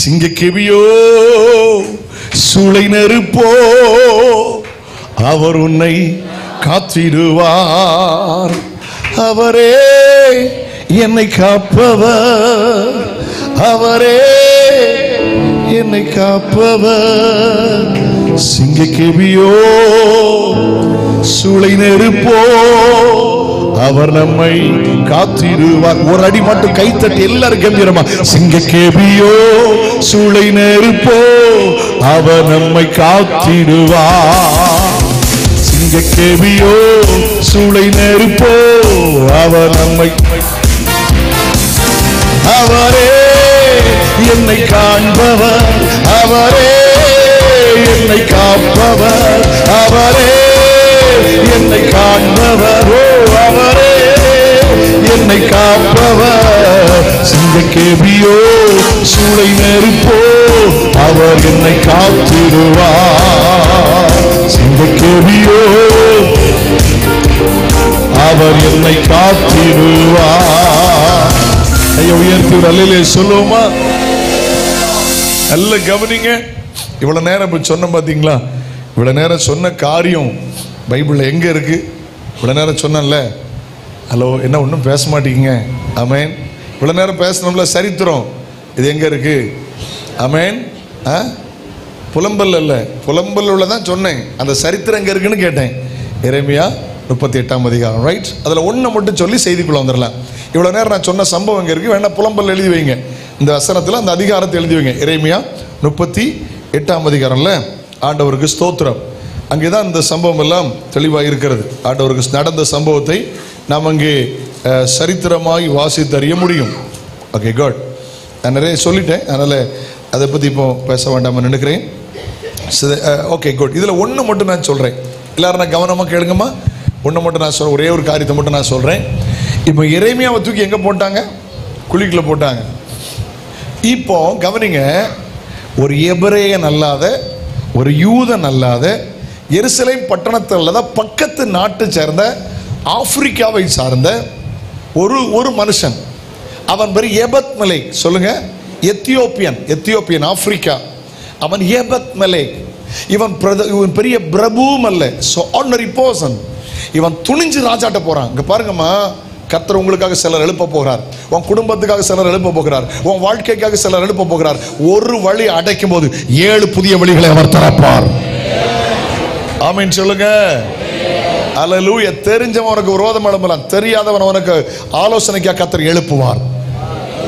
சிங்கக்கேபியோ சூளை நெருப்போ அவர் உன்னை காத்திடுவார். அவரே என்னை காப்பவர், அவரே என்னை காப்பவர். சிங்கக்கேபியோ சூளை நெருப்போ அவர் நம்மை காத்திடுவார். ஒரு அடி மட்டும் கைத்தட்டி எல்லாரும் கம்பீரமா, சிங்கக்கேபியோ சூளை நெருப்போ அவர் நம்மை காத்திடுவார். சிங்கக்கேபியோ சூளை நெருப்போ அவர் நம்மை, அவரே என்னை காண்பவர், அவரே என்னை காப்பவர், அவரே என்னை காண்பவர், அவரே என்னை காப்பவர். சிங்கக்கேபியோ சூளை நெருப்போ அவர் என்னை காத்திடுவார். சிங்கக்கேபியோ அவர் என்னை காத்திடுவார். ஐயா உயர்த்தி அல்லேலூயா சொல்லுவோமா? நல்ல கவனிங்க. இவ்வளவு நேரம் சொன்ன பாத்தீங்களா? இவ்வளவு நேரம் சொன்ன காரியம் பைபிள்ல எங்க இருக்கு? இவ்வளவு நேரம் சொன்னல. ஹலோ, என்ன ஒன்றும் பேச மாட்டீங்க? ஆமேன். இவ்வளவு நேரம் பேசணும்ல சரித்திரம், இது எங்க இருக்கு? ஆமேன். புலம்பல் அல்ல, புலம்பல் உள்ளதான் சொன்னேன். அந்த சரித்திரம் எங்க இருக்குன்னு கேட்டேன். எரேமியா 38ஆம் அதிகாரம், ரைட்? அதில் ஒன்றை மட்டும் சொல்லி செய்திக்குள்ள வந்துடலாம். இவ்வளோ நேரம் நான் சொன்ன சம்பவம் எங்கே இருக்குது? வேணா புலம்பல் எழுதி வைங்க, இந்த வசனத்தில் அந்த அதிகாரத்தை எழுதி வைங்க. எரேமியா 38ஆம் அதிகாரம்ல ஆண்டவருக்கு ஸ்தோத்திரம். அங்கே தான் இந்த சம்பவம் எல்லாம் தெளிவாக இருக்கிறது. ஆண்டவருக்கு நடந்த சம்பவத்தை நாம் அங்கே சரித்திரமாய் வாசித்து அறிய முடியும். Okay, good. நான் நிறைய சொல்லிட்டேன், அதனால் அதை பற்றி இப்போ பேச வேண்டாம்னு நினைக்கிறேன். Okay, good. இதில் ஒன்று மட்டும் நான் சொல்கிறேன், எல்லாரும் நான் கவனமாக கேளுங்கம்மா. ஒன்று மட்டும் நான் சொல்கிறேன், ஒரே ஒரு காரியத்தை மட்டும் நான் சொல்கிறேன். இப்போ எரேமியாவை தூக்கி எங்கே போட்டாங்க? குழிக்குள்ள போட்டாங்க. இப்போ கவனிங்க, ஒரு எபிரேயன் அல்லாத, ஒரு யூதன் அல்லாத, எருசலேம் பட்டணத்தில் அல்லாத பக்கத்து நாட்டை சேர்ந்த, ஆப்பிரிக்காவை சார்ந்த ஒரு மனுஷன். அவன் பேர் எபத் மலேக். சொல்லுங்க, எத்தியோப்பியன், ஆப்பிரிக்கா. அவன் எபத் மலேக். இவன் பெரிய பிரபுவும் அல்ல, ஆர்டினரி பர்சன். இவன் துணிஞ்சு ராஜாட்ட போறான். இங்க பாருங்கம்மா, கர்த்தர் உங்களுக்காக சிலர் எழுப்ப போகிறார், உன் குடும்பத்துக்காக சிலர் எழுப்ப போகிறார், உன் வாழ்க்கைக்காக சிலர் எழுப்ப போகிறார். ஒரு வழி அடைக்கும் போது 7 புதிய வழிகளை அவர் திறப்பார். ஆமென் சொல்லுங்க. அல்லேலூயா. தெரிஞ்சவன் உனக்கு விரோதம் எழுப்பலாம், தெரியாதவன் உனக்கு ஆலோசனைக்காக கர்த்தர் எழுப்புவார்.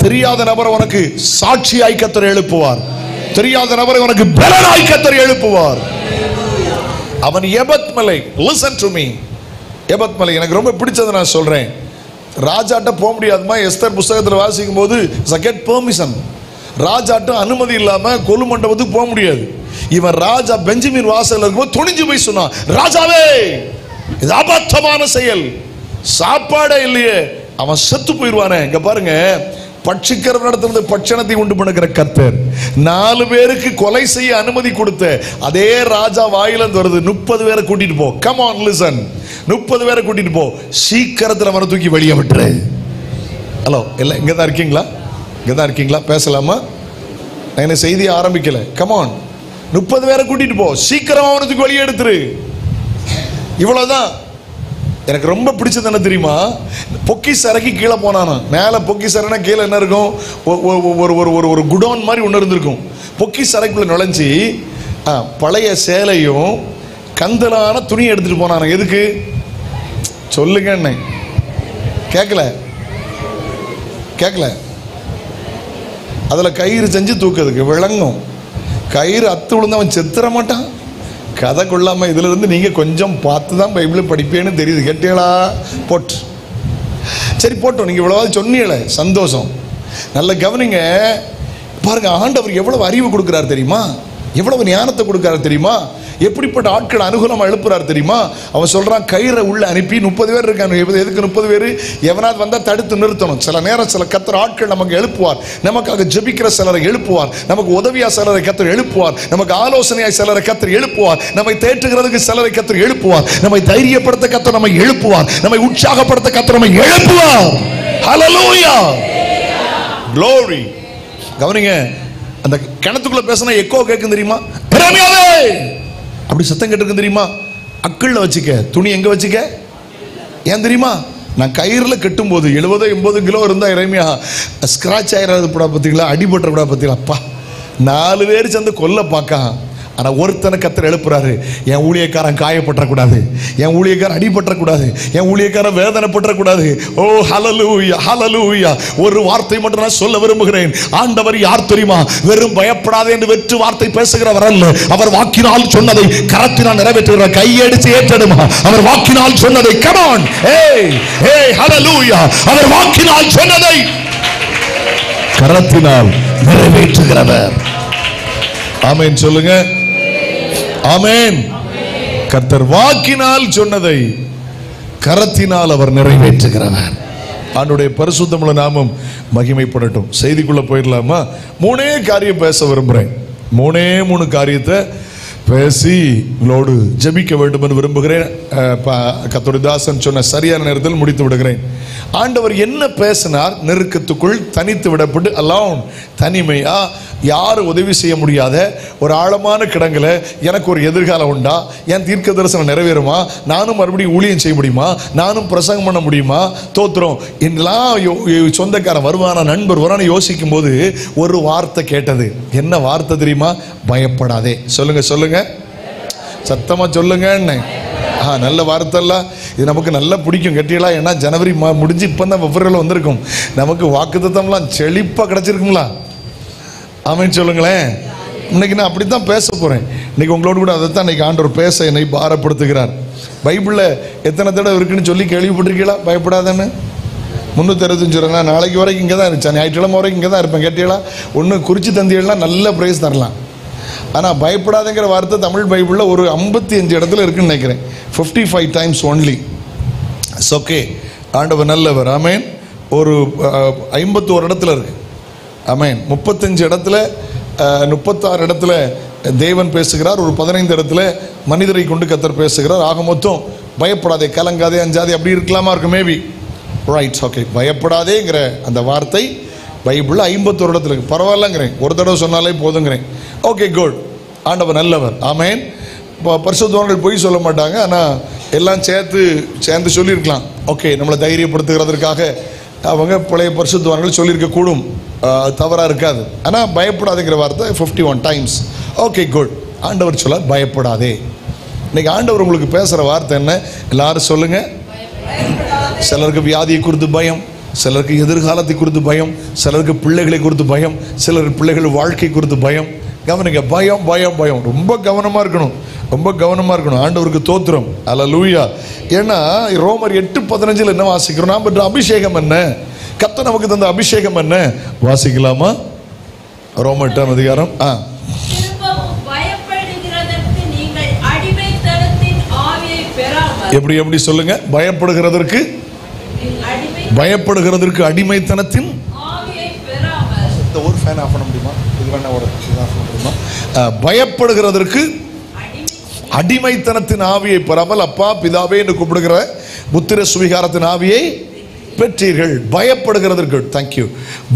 தெரியாத நபரை உனக்கு சாட்சியாய் கர்த்தர் எழுப்புவார். தெரியாத நபரை உனக்கு பலனாய் கர்த்தர் எழுப்புவார். அவன் Ebed Melech. Listen to me. Ebed Melech எனக்கு ரொம்ப பிடிச்சதை நான் சொல்றேன். ராஜாட்ட போக முடியாதுமா. எஸ்தர் புஸ்தகத்தில் வாசிக்கும் போது கெட் பெர்மிஷன். ராஜாட்ட அனுமதி இல்லாம கொலு மண்டபத்துக்கு போக முடியாது. இவன் ராஜா பெஞ்சமின் வாசல் இருக்கும்போது துணிஞ்சு போய் சொன்னான், ராஜாவே இது அபத்தமான செயல், சாப்பாடே இல்லையே, அவன் செத்து போயிடுவானே. இங்க பாருங்க, பட்சிக்கிறவனிடத்திலிருந்து பட்சணத்தை உண்டு பண்ணுகிற கர்த்தர் 4 பேருக்கு கொலை செய்ய அனுமதி கொடுத்த அதே ராஜா வாயிலிருந்து வருது, 30 பேரை கூட்டிட்டு போ. கம் ஆன் லிசன், 30 பேரை கூட்டிட்டு போ, சீக்கிரத்தில் அவனை தூக்கி வெளியே விட்டுரு. ஹலோ, எல்லாம் இங்கே தான் இருக்கீங்களா? இங்கே தான் இருக்கீங்களா? பேசலாமா? நான் என்ன செய்தியை ஆரம்பிக்கல. கம் ஆன், 30 பேரை கூட்டிட்டு போ, சீக்கிரம் அவனை தூக்கி வெளியே எடுத்துரு. இவ்வளவுதான். எனக்கு ரொம்ப பிடிச்சது என்ன தெரியுமா? பொக்கி சரக்கு கீழே போனானா. மேலே பொக்கி சரக்குனா கீழே என்ன இருக்கும்? ஒரு குடோன் மாதிரி ஒன்று இருந்திருக்கும். பொக்கி சரக்குள்ள நுழைஞ்சி பழைய சேலையும் கந்தலான துணியை எடுத்துட்டு போனானா. எதுக்கு சொல்லுங்க? என்ன கேட்கல? அதில் கயிறு செஞ்சு தூக்குறதுக்கு விளங்கும். கயிறு அத்து விழுந்து அவன் செத்துற மாட்டான். கதை கொள்ளாம இதுல இருந்து நீங்க கொஞ்சம் பார்த்து தான் பைபிள் படிப்பேன்னு தெரியுது. கேட்டீங்களா? போட்டு சரி போட்டோம். நீங்க இவ்வளவு சொன்னீங்களே, சந்தோஷம். நல்ல கவனிங்க. பாருங்க, ஆண்டவர் எவ்வளவு அறிவு கொடுக்கிறார் தெரியுமா? எவ்வளவு ஞானத்தை கொடுக்கிறார் தெரியுமா? எப்படிப்பட்ட ஆட்கள் அனுகூலமா எழுப்புறாரு தெரியுமா? அவன் சொல்றான், கயிறை உள்ள அனுப்பி 30 பேர் இருக்காங்க. எதுக்கு 30 பேர்? எவனாவது வந்தா தடுத்து நிறுத்தணும். சில நேரம் சில கர்த்தர் ஆட்கள் நமக்கு எழுப்புவார். நமக்காக ஜெபிக்கிற சிலரை எழுப்புவார். நமக்கு உதவியா சிலரை கர்த்தர் எழுப்புவார். நமக்கு ஆலோசனையாய் சிலரை கர்த்தர் எழுப்புவார். நம்மை தேற்றுகிறதுக்கு சிலரை கர்த்தர் எழுப்புவார். நம்மை தைரியப்படுத்த கர்த்தர் நம்மை எழுப்புவார். நம்மை உற்சாகப்படுத்த கர்த்தர் நம்மை எழுப்புவார். ஹல்லேலூயா, க்ளோரி. கவனிங்க, அந்த கிணத்துக்குள்ள பேசினா எக்கோ கேட்கும் தெரியுமா? அப்படி சத்தம் கேட்டிருக்கு தெரியுமா? அக்கல்ல வச்சுக்க, துணி எங்க வச்சுக்க? ஏன் தெரியுமா? நான் கயிறுல கட்டும் போது 70-80 கிலோ இருந்தா இறைமையா ஸ்கிராச் ஆயிடாது படா பார்த்தீங்களா, அடிபட்டுற படா பார்த்தீங்களா? அப்பா 4 பேர் சேர்ந்து கொல்ல பார்க்க, ஆனா ஒருத்தனை கத்தர் எழுப்புறாரு, என் ஊழியக்காரன் காயப்பற்றக்கூடாது, என் ஊழியக்காரன் அடிபற்றக்கூடாது, என் ஊழியக்காரன் வேதனைப்பற்றக்கூடாது. ஓ ஹல்லேலூயா, ஹல்லேலூயா. ஒரு வார்த்தை மட்டும் நான் சொல்ல விரும்புகிறேன். ஆண்டவர் யார் தெரியுமா? வெறும் பயப்படாதே என்று வெற்று வார்த்தை பேசுகிறவர் அல்ல. அவர் வாக்கினால் சொன்னதை கரத்தினால் நிறைவேற்றுகிறார். கையடிச்சு ஏற்றடுமா? அவர் வாக்கினால் சொன்னதை, come on, ஏய் ஏய் ஹல்லேலூயா, அவர் வாக்கினால் சொன்னதை கரத்தினால் நிறைவேற்றுகிறவர். ஆமென் சொல்லுங்க. ஆமென். கர்த்தர் வாக்கினால் சொன்னதை கரத்தினால் அவர் நிறைவேற்றுகிறவர். ஆண்டவருடைய பரிசுத்தமுள்ள நாமம் மகிமைப்படட்டும். செய்திக்குள்ள போயிடலாமா? 3 காரியம் பேச விரும்புகிறேன். 3 காரியத்தை பேசி உங்களோடு ஜெபிக்க வேண்டும் என்று விரும்புகிறேன். கர்த்தருடைய தாசன் சொன்ன சரியான நேரத்தில் முடித்து விடுகிறேன். ஆண்டவர் என்ன பேசினார்? நெருக்கத்துக்குள் தனித்து விடப்பட்டு அலோன், தனிமையா, யாரும் உதவி செய்ய முடியாத ஒரு ஆழமான கிடங்குல எனக்கு ஒரு எதிர்காலம் உண்டா? என் தீர்க்க தரிசனம் நிறைவேறுமா? நானும் மறுபடியும் ஊழியம் செய்ய முடியுமா? நானும் பிரசங்கம் பண்ண முடியுமா? தோத்திரம் இதெல்லாம் சொந்தக்காரன் வருவானா, நண்பர் வருவான யோசிக்கும் போது ஒரு வார்த்தை கேட்டது. என்ன வார்த்தை தெரியுமா? பயப்படாதே. சொல்லுங்க சொல்லுங்க, சத்தமா சொல்லுங்க. நல்ல வார்த்தை இல்ல இது, நமக்கு நல்லா பிடிக்கும் கேட்டீங்களா? ஏன்னா ஜனவரி முடிஞ்சு இப்போ தான் பிப்ரவரியில் வந்திருக்கும். நமக்கு வாக்குத்தத்தம்லாம் செழிப்பாக கிடச்சிருக்குங்களா? ஆமென் சொல்லுங்களேன். இன்னைக்கு நான் அப்படி தான் பேச போகிறேன். இன்னைக்கு உங்களோட கூட அதை தான் இன்னைக்கு ஆண்டவர் பேச என்னை பாரப்படுத்துகிறார். பைபிளில் எத்தனை தடவை இருக்குன்னு சொல்லி கேள்விப்பட்டிருக்கீங்களா? பயப்படாதேன்னு 365 வருங்களா? நாளைக்கு வரைக்கும் இங்கே தான் இருந்துச்சா? ஞாயிற்றுக்கிழமை வரைக்கும் இங்கே தான் இருப்பேன் கேட்டீங்களா? ஒன்று குறிச்சி தந்தியெல்லாம் நல்ல ப்ரைஸ் தரலாம். ஆனால் பயப்படாதங்கிற வார்த்தை தமிழ் பைபிளில் ஒரு 55 இடத்துல இருக்குன்னு நினைக்கிறேன். 55 times only. It's okay. ஆண்டவர் நல்லவர். ஆமேன். ஒரு 51 இடத்துல இருக்கு. ஆமேன். 35 இடத்துல 36 இடத்துல தேவன் பேசுகிறார். ஒரு 15 இடத்துல மனிதரை கொண்டு கர்த்தர் பேசுகிறார். ஆக மொத்தம் பயப்படாதே, கலங்காதே, அஞ்சாதே அப்படி இருக்கலாமா இருக்கு மேபி. Right, okay. பயப்படாதேங்கிற அந்த வார்த்தை பைபிளில் 51 இடத்துல இருக்கு. பரவாயில்லங்கிறேன், ஒரு தடவை சொன்னாலே போதுங்கிறேன். Okay, good. ஆண்டவர் நல்லவர். ஆமேன். இப்போ பரிசுத்தவான்கள் பொய் சொல்ல மாட்டாங்க, ஆனால் எல்லாம் சேர்ந்து சொல்லியிருக்கலாம். ஓகே, நம்மளை தைரியப்படுத்துகிறதற்காக அவங்க பழைய பரிசுத்தவான்கள் சொல்லியிருக்க கூடும், தவறாக இருக்காது. ஆனால் பயப்படாதேங்கிற வார்த்தை 51 times. Okay, good. ஆண்டவர் சொல்ல பயப்படாதே. இன்னைக்கு ஆண்டவர் உங்களுக்கு பேசுகிற வார்த்தை என்ன? எல்லாரும் சொல்லுங்க. சிலருக்கு வியாதியை குறித்து பயம், சிலருக்கு எதிர்காலத்தை குறித்து பயம், சிலருக்கு பிள்ளைகளை குறித்து பயம், சிலர் பிள்ளைகள் வாழ்க்கை குறித்து பயம். கவனிங்க, பயம் பயம் பயம். ரொம்ப கவனமாக இருக்கணும், ரொம்ப கவனமாக இருக்கணும். ஆண்டவருக்கு தோத்திரம். அல்லேலூயா. ஏன்னா ரோமர் 8:15 என்ன வாசிக்கிறோம்? நாம் பெற்ற அபிஷேகம் என்ன? கர்த்தர் நமக்கு தந்த அபிஷேகம் என்ன? வாசிக்கலாமா? ரோமர் 8 அதிகாரம். எப்படி எப்படி சொல்லுங்க? பயப்படுகிறதற்கு அடிமைத்தனத்தின் ஒரு ஃபேன் ஆஃப் பண்ண முடியுமா? இது வேணா ஒரு ஆஃப் பண்ண முடியுமா? பயப்படுகிறதற்கு அடிமைத்தனத்தின் ஆவியை பெறாமல் அப்பா பிதாவே என்று கூப்பிடுகிற புத்திர சுவிகாரத்தின் ஆவியை பெற்றீர்கள். பயப்படுகிறதற்கு, தேங்க்யூ.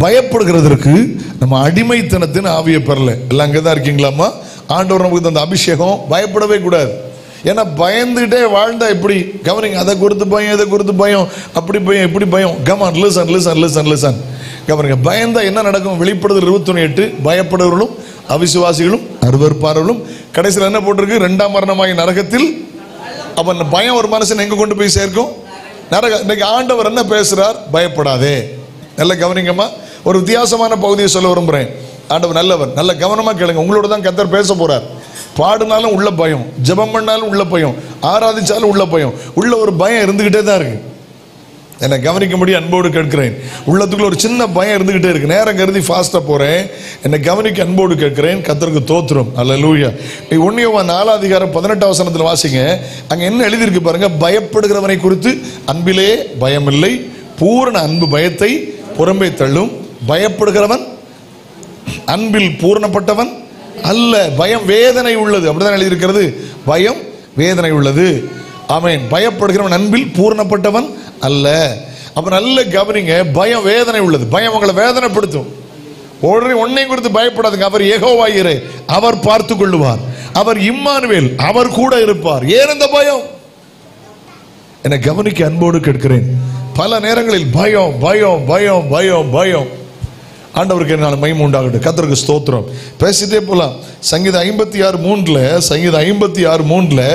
பயப்படுகிறதற்கு நம்ம அடிமைத்தனத்தின் ஆவியை பெறல. எல்லாம் அங்கே தான் இருக்கீங்களாம்மா? ஆண்டவர் நமக்கு அந்த அபிஷேகம். பயப்படவே கூடாது. ஏன்னா பயந்துகிட்டே வாழ்ந்தா எப்படி? கவனிங்க, அதை குறித்து பயம், இதை குறித்து பயம், அப்படி பயம், இப்படி பயம். Come on, listen listen listen listen. கவனிங்க, பயந்தா என்ன நடக்கும்? வெளிப்படுதல் 21:8 பயப்படுவர்களும் அவிசுவாசிகளும் அருவருப்பாளர்களும் கடைசியில் என்ன போட்டிருக்கு? 2ஆம் மரணமாகி நரகத்தில். அவன் பயம் ஒரு மனுஷன் எங்க கொண்டு போய் சேர்க்கும்? நரக. இன்னைக்கு ஆண்டவர் என்ன பேசுறார்? பயப்படாதே. நல்ல கவனிங்கம்மா. ஒரு வித்தியாசமான பகுதியை சொல்ல விரும்புகிறேன். ஆண்டவர் நல்லவர். நல்ல கவனமா கேளுங்க. உங்களோட தான் கர்த்தர் பேச போறார். பாடினாலும் உள்ள பயம், ஜெபம் பண்ணாலும் உள்ள பயம், ஆராதிச்சாலும் உள்ள பயம். உள்ள ஒரு பயம் இருந்துகிட்டே தான் இருக்கு. என்னை கவனிக்கும்படி அன்போடு கேட்கிறேன். உள்ளத்துக்குள்ள ஒரு சின்ன பயம் இருந்துகிட்டே இருக்கு. நேரம் கருதி ஃபாஸ்டா போறேன். என்னை கவனிக்க அன்போடு கேட்கிறேன். கர்த்தருக்கு தோத்திரம். அல்லேலூயா. 1 யோவான் 4 அதிகாரம் 18 வசனத்தில் வாசிங்க. அங்க என்ன எழுதியிருக்கு பாருங்க? பயப்படுகிறவனை குறித்து அன்பிலே பயமில்லை, பூரண அன்பு பயத்தை புறம்பே தள்ளும். பயப்படுகிறவன் அன்பில் பூரணப்பட்டவன் அல்ல. பயம் வேதனை உள்ளது. அப்படிதான் எழுதியிருக்கிறது. பயம் வேதனை உள்ளது. ஆமென். பயப்படுகிறவன் அன்பில் பூரணப்பட்டவன் அல்ல. அப்ப நல்ல கவனிங்க, பயம் வேதனை உள்ளது. பயம் உங்களை வேதனைப்படுத்தும். உடனே ஒன்னையும் குறித்து பயப்படாதுங்க. அவர் யெகோவாயிரே, அவர் பார்த்து கொள்ளுவார். அவர் இம்மானுவேல், அவர் கூட இருப்பார். ஏன் இந்த பயம்? என்னை கவனிக்க அன்போடு கேட்கிறேன். பல நேரங்களில் பயம் பயம் பயம் பயம் பயம். ஆண்டவருக்கு என்னால் மகிமை உண்டாகட்டும். கர்த்தருக்கு ஸ்தோத்திரம். பேசிட்டே போலாம். சங்கீதம் 56:3 சங்கீதம் 56:3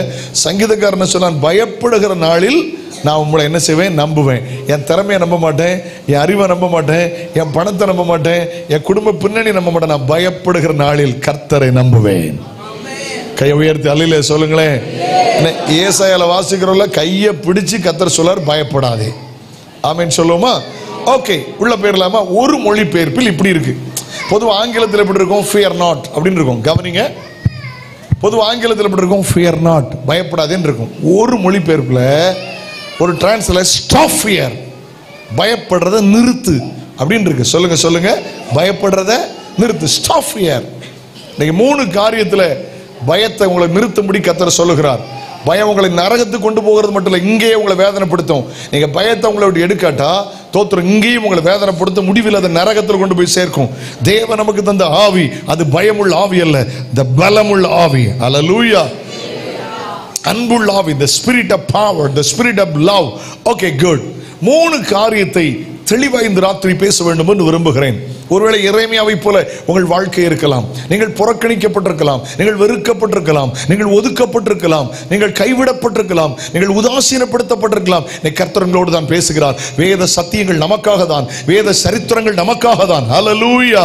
சங்கீதக்காரன் சொன்னான், பயப்படுகிற நாளில் நான் உங்களை என்ன செய்வேன்? நம்புவேன். என் திறமையை நம்ப மாட்டேன், என் அறிவை நம்ப மாட்டேன், என் பணத்தை நம்ப மாட்டேன், என் குடும்ப பின்னணி நம்ப மாட்டேன். நான் பயப்படுகிற நாளில் கர்த்தரை நம்புவேன். கையை உயர்த்தி அல்லையிலே சொல்லுங்களேன். ஏசாயால வாசிக்கிறோம்ல, கையை பிடிச்சு கர்த்தர் சொல்லார், பயப்படாதே. ஆமென் சொல்லுவோமா? ஓகே, உள்ள போயிடலாமா? ஒரு மொழிபெயர்ப்பில் இப்படி இருக்கு. பொதுவாக ஆங்கிலத்தில் எப்படி இருக்கும்? ஃபியர் நாட் அப்படின்னு இருக்கும். கவனிங்க, பொதுவாக ஆங்கிலத்தில் எப்படி இருக்கும்? ஃபியர் நாட், பயப்படாதேன்னு இருக்கும். ஒரு மொழிபெயர்ப்பில் ஒரு டிரான்ஸ்லேஷன் ஸ்டாப் ஃபியர், பயப்படுறத நிறுத்து அப்படின்னு இருக்கு. சொல்லுங்க சொல்லுங்க, பயப்படுறத நிறுத்து, ஸ்டாப் ஃபியர். இன்னைக்கு 3 காரியத்தில் பயத்தை உங்களை நிறுத்தும்படி கர்த்தர் சொல்லுகிறார். பயம் உங்களை நரகத்துக்கு கொண்டு போகிறது மட்டும் இல்லை, இங்கேயே உங்களை வேதனைப்படுத்தும். நீங்க பயத்தை உங்களை விட்டு எடுக்காட்டா தோத்திரம், இங்கேயும் உங்களை வேதனைப்படுத்த முடிவில் அதை நரகத்தில் கொண்டு போய் சேர்க்கும். தேவன் நமக்கு தந்த ஆவி அது பயமுள்ள ஆவி அல்ல, இந்த பலமுள்ள ஆவி. அல்லேலூயா. அன்புள்ள ஆவி, the spirit of power, the spirit of love. Okay, good. 3 காரியத்தை தெளிவாக இந்த ராத்திரி பேச வேண்டும் என்று விரும்புகிறேன். ஒருவேளை எரேமியாவை போல உங்கள் வாழ்க்கை இருக்கலாம். நீங்கள் புறக்கணிக்கப்பட்டிருக்கலாம், நீங்கள் வெறுக்கப்பட்டிருக்கலாம், நீங்கள் ஒதுக்கப்பட்டிருக்கலாம், நீங்கள் கைவிடப்பட்டிருக்கலாம், நீங்கள் உதாசீனப்படுத்தப்பட்டிருக்கலாம். கர்த்தர் உங்களோடு தான் பேசுகிறார். வேத சத்தியங்கள் நமக்காக தான், வேத சரித்திரங்கள் நமக்காக தான். ஹல்லேலூயா,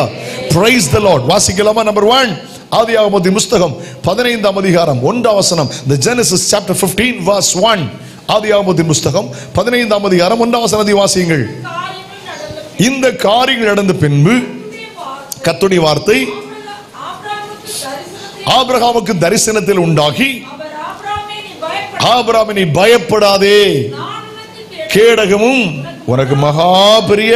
பிரைஸ் தி லார்ட். வாசிக்கலாமா? நம்பர் 1, ஆதியாகமத்தின் புஸ்தகம் 15ஆம் அதிகாரம் 1ஆம் வசனம். The Genesis chapter 15 verse 1. ஆதியாகமத்தின் புஸ்தகம் 15ஆம் அதிகாரம் 1ஆம் வசனத்தை வாசியுங்கள். இந்த காரியங்கள் நடந்த பின்பு கர்த்தருடைய வார்த்தை ஆபிரகாமுக்கு தரிசனத்தில் உண்டாகி, ஆபிரகாமே நீ பயப்படாதே, கேடகமும் உனக்கு மகா பெரிய.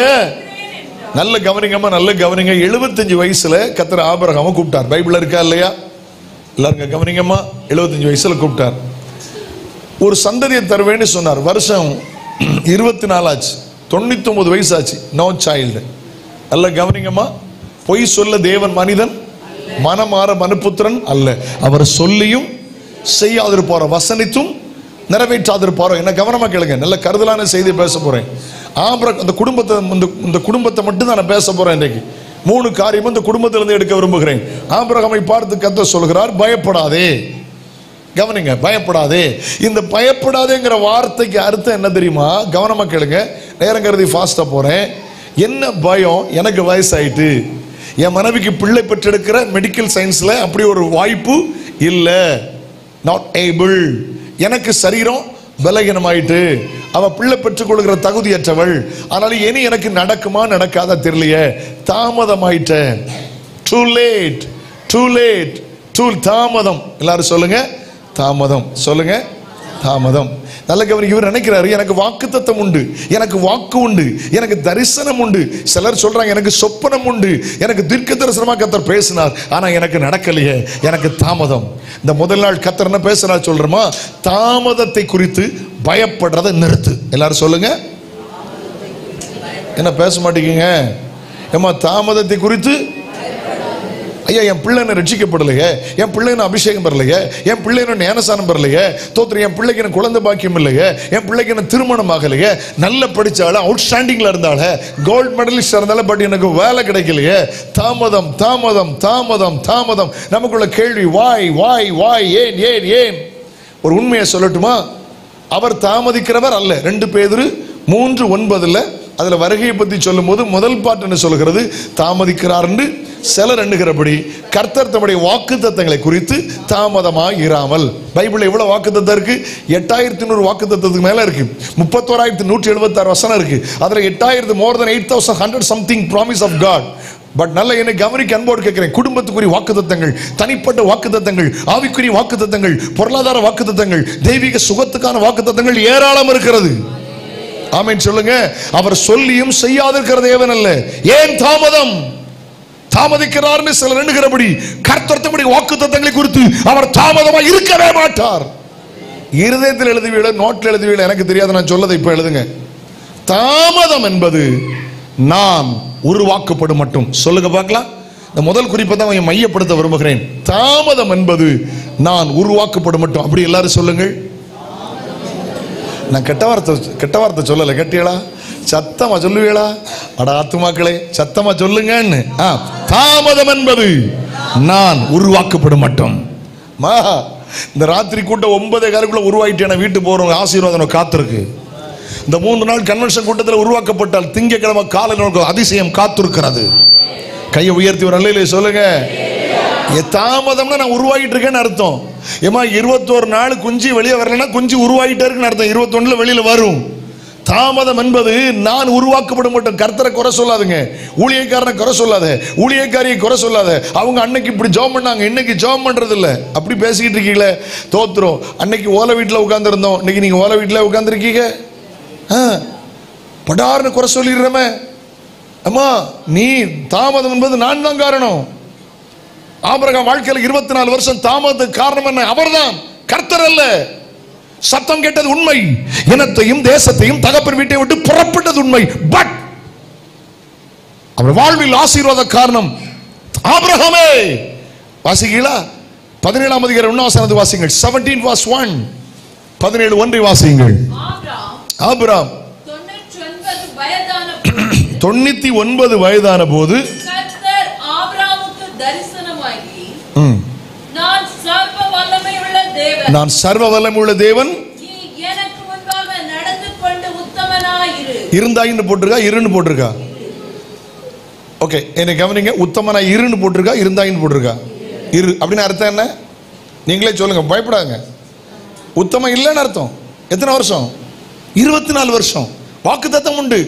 நல்ல கவனிங்கம்மா, நல்ல கவனிங்க. 75 வயசுல கர்த்தர் ஆபிரகாமை கூப்பிட்டார். பைபிள் இருக்கா இல்லையா? எல்லாரும் கவனிங்கம்மா. 75 வயசுல கூப்பிட்டார். ஒரு சந்ததியை தருவேன்னு சொன்னார். வருஷம் 24 ஆச்சு, 99 வயசு ஆச்சு. No child. நல்ல கவனிங்கம்மா. பொய் சொல்ல தேவன் மனிதன், மனமாற மனுபுத்திரன் அல்ல. அவர் சொல்லியும் செய்யாதிருப்பாரோ, வசனித்தும் நிறைவேற்றாதிருப்பாரோ. என்ன கவனமா கேளுங்க, நல்ல கருதலான செய்தி பேச போறேன். அந்த குடும்பத்தை மட்டும் தான் நான் பேச போறேன் இன்றைக்கு. 3 காரியமும் இந்த குடும்பத்திலிருந்து எடுக்க விரும்புகிறேன். ஆபிரகாமை பார்த்து கர்த்தர் சொல்கிறார், பயப்படாதே. கவனிங்க, பயப்படாதே. இந்த பயப்படாதேங்கிற வார்த்தைக்கு அர்த்தம் என்ன தெரியுமா? கவனமா கேளுங்க, நேரம் கருதி ஃபாஸ்டா போறேன். என்ன பயம்? எனக்கு வயசாயிட்டு, என் மனைவிக்கு பிள்ளை பெற்றெடுக்கிற மெடிக்கல் சயின்ஸ்ல அப்படி ஒரு வாய்ப்பு இல்லை, நாட் ஏபிள். எனக்கு சரீரம் பலகீனமாயிட்டு, அவ பிள்ளை பெற்றுக் கொள்கிற தகுதியற்றவள். அதனால இனி எனக்கு நடக்குமா நடக்காத தெரியலையே, தாமதமாயிட்ட. Too late, too late, too தாமதம். எல்லாரும் சொல்லுங்க தாமதம். சொல்லுங்க தாமதம். நல்ல கவனிக்க. இவர் நினைக்கிறாரு, எனக்கு வாக்குத்தத்தம் உண்டு, எனக்கு வாக்கு உண்டு, எனக்கு தரிசனம் உண்டு. சிலர் சொல்றாங்க, எனக்கு சொப்பனம் உண்டு, எனக்கு தீர்க்க தரிசனமா கர்த்தர் பேசினார், ஆனா எனக்கு நடக்கலையே, எனக்கு தாமதம். இந்த முதல் நாள் கர்த்தர் என்ன பேசுறார் சொல்றோமா? தாமதத்தை குறித்து பயப்படுறதை நிறுத்து. எல்லாரும் சொல்லுங்க. என்ன பேச மாட்டேங்க? ஏமா தாமதத்தை குறித்து? ஐயா, என் பிள்ளை என்ன ரட்சிக்கப்படலையே, என் பிள்ளை என்ன அபிஷேகம் பெறலையே, என் பிள்ளை என்ன ஞானசானம் பெறலையே, தோத்திரம் என் பிள்ளைக்கு என்ன குழந்தை பாக்கியம் இல்லையே, என் பிள்ளைக்கு என்ன திருமணம் ஆகலையே, நல்ல படிச்சால, அவுட்ஸ்டாண்டிங்ல இருந்தால, கோல்டு மெடலிஸ்ட் இருந்தால, பட் எனக்கு வேலை கிடைக்கலையே. தாமதம் தாமதம் தாமதம் தாமதம். நமக்குள்ள கேள்வி, வாய் வாய் வாய், ஏன் ஏன் ஏன்? ஒரு உண்மையை சொல்லட்டுமா? அவர் தாமதிக்கிறவர் அல்ல. 2 பேதுரு 3:9 அதுல வருகையை பத்தி சொல்லும் போது முதல் பாட்டு என்ன சொல்கிறது? தாமதிக்கிறார் என்று சிலர் எண்ணுகிறபடி கர்த்தர் தம்முடைய வாக்குத்தத்தங்களை குறித்து தாமதமாக இராமல். பைபிள்ல எவ்வளவு வாக்குத்தத்தம் இருக்கு? 8100 வாக்குத்தத்தத்துக்கு மேல இருக்கு. 31176 வசனம் இருக்கு. அதுல 8000 more than 8100 something promise of God. But நல்ல என்னை கவனிக்க அன்போடு கேட்கிறேன். குடும்பத்துக்குரிய வாக்குத்தத்தங்கள், தனிப்பட்ட வாக்குத்தத்தங்கள், ஆவிக்குரிய வாக்குத்தத்தங்கள், பொருளாதார வாக்குத்தத்தங்கள், தெய்வீக சுகத்துக்கான வாக்குத்தத்தங்கள் ஏராளம் இருக்கிறது. ஆமென் சொல்லுங்க. அவர் சொல்லியும் செய்யாதிருக்கிற தேவன் அல்ல. ஏன் தாமதம்? தாமதிக்கிறார்னு சிலர் எண்ணுகிறபடி கர்த்தர் தம்முடைய வாக்குத்தத்தங்களை குறித்து அவர் தாமதமாக இருக்கவே மாட்டார். இருதயத்தில் எழுதுவீட, நோட்டில் எழுதுவீட எனக்கு தெரியாது, நான் சொல்லதை இப்ப எழுதுங்க. தாமதம் என்பது நான் உருவாக்கப்படும் மட்டும். சொல்லுங்க பார்க்கலாம். இந்த முதல் குறிப்பை தான் மையப்படுத்த விரும்புகிறேன். தாமதம் என்பது நான் உருவாக்கப்படும் மட்டும். அப்படி எல்லாரும் சொல்லுங்கள். நான் கெட்ட வார்த்தை சொல்லலை. கேட்டீங்களா? சத்தமா சொல்லுவீங்களா? அட ஆத்துமாக்களே, சத்தமா சொல்லுங்கன்னு. தாமதம் என்பது நான் உருவாக்கப்படும் மட்டும். இந்த ராத்திரி கூட்டம் 9:15 உருவாயிட்டேன். வீட்டு போறவங்க ஆசீர்வாதம் காத்திருக்கு. இந்த 3 நாள் கன்வென்ஷன் கூட்டத்தில் உருவாக்கப்பட்டால் திங்கக்கிழமை காலை அதிசயம் காத்திருக்கிறது. கையை உயர்த்தி ஒரு அல்லையிலே சொல்லுங்க. தாமதம்னா நான் உருவாகிட்டு இருக்கேன்னு அர்த்தம். ஏமா 21 நாள் குஞ்சு வெளியே வரலன்னா குஞ்சு உருவாகிட்டே இருக்குன்னு அர்த்தம். 21 வெளியில வரும். தாமதம் என்பது நான் உருவாக்கப்படும் மட்டும். கர்த்தரை குறை சொல்லாதுங்க, ஊழியக்காரனை குறை சொல்லாத, ஊழியக்காரியை குறை சொல்லாத. அவங்க அன்னைக்கு இப்படி ஜெபம் பண்ணாங்க, இன்னைக்கு ஜெபம் பண்றது இல்ல. அப்படி பேசிக்கிட்டு இருக்கீங்களே, தோத்துரும். அன்னைக்கு ஓலை வீட்டில் உட்கார்ந்து இருந்தோம், இன்னைக்கு நீங்க ஓலை வீட்டில் உட்கார்ந்து இருக்கீங்க. படார்னு குறை சொல்லிடுறமே. அம்மா நீ தாமதம் என்பது நான் தான் காரணம். ஆபிரகாம் வாழ்க்கையில் 24 வருஷம் தாமதத்துக்கு காரணம் என்ன? அவர்தான், கர்த்தர் அல்ல. சத்தம் கேட்டது உண்மை, இனத்தையும் தேசத்தையும் தகப்பன் வீட்டை விட்டு புறப்பட்டது உண்மை. பட் அவர் வாழ்வில் ஆசீர்வாத காரணம் ஆபிரகாமே. வாசிங்களா? 17ஆம் அதிகாரம் 1 வசனத்தை வாசிங்கள். 17:1. 17:1 வாசிங்கள். ஆபிரகாம் 99 வயதான போது கர்த்தர் ஆபிரகாமுக்கு தரிசனமாகி, நான் சர்வ வல்லமையுள்ள தேவன், நீ எனக்கு முன்பாக நடந்து கொண்டு உத்தமனாயிரு. இருந்தாயின்னு போட்டிருக்கா, இருன்னு போட்டிருக்கா? ஓகே, என்னை கவனிங்க. உத்தமனாய் இருன்னு போட்டிருக்கா, இருந்தாயின்னு போட்டிருக்கா? இரு அப்படின்னு அர்த்தம் என்ன? நீங்களே சொல்லுங்க, பயப்படாங்க. உத்தமம் இல்லைன்னு அர்த்தம். எத்தனை வருஷம்? 24 வருஷம். வாக்குத்தத்தம் உண்டு.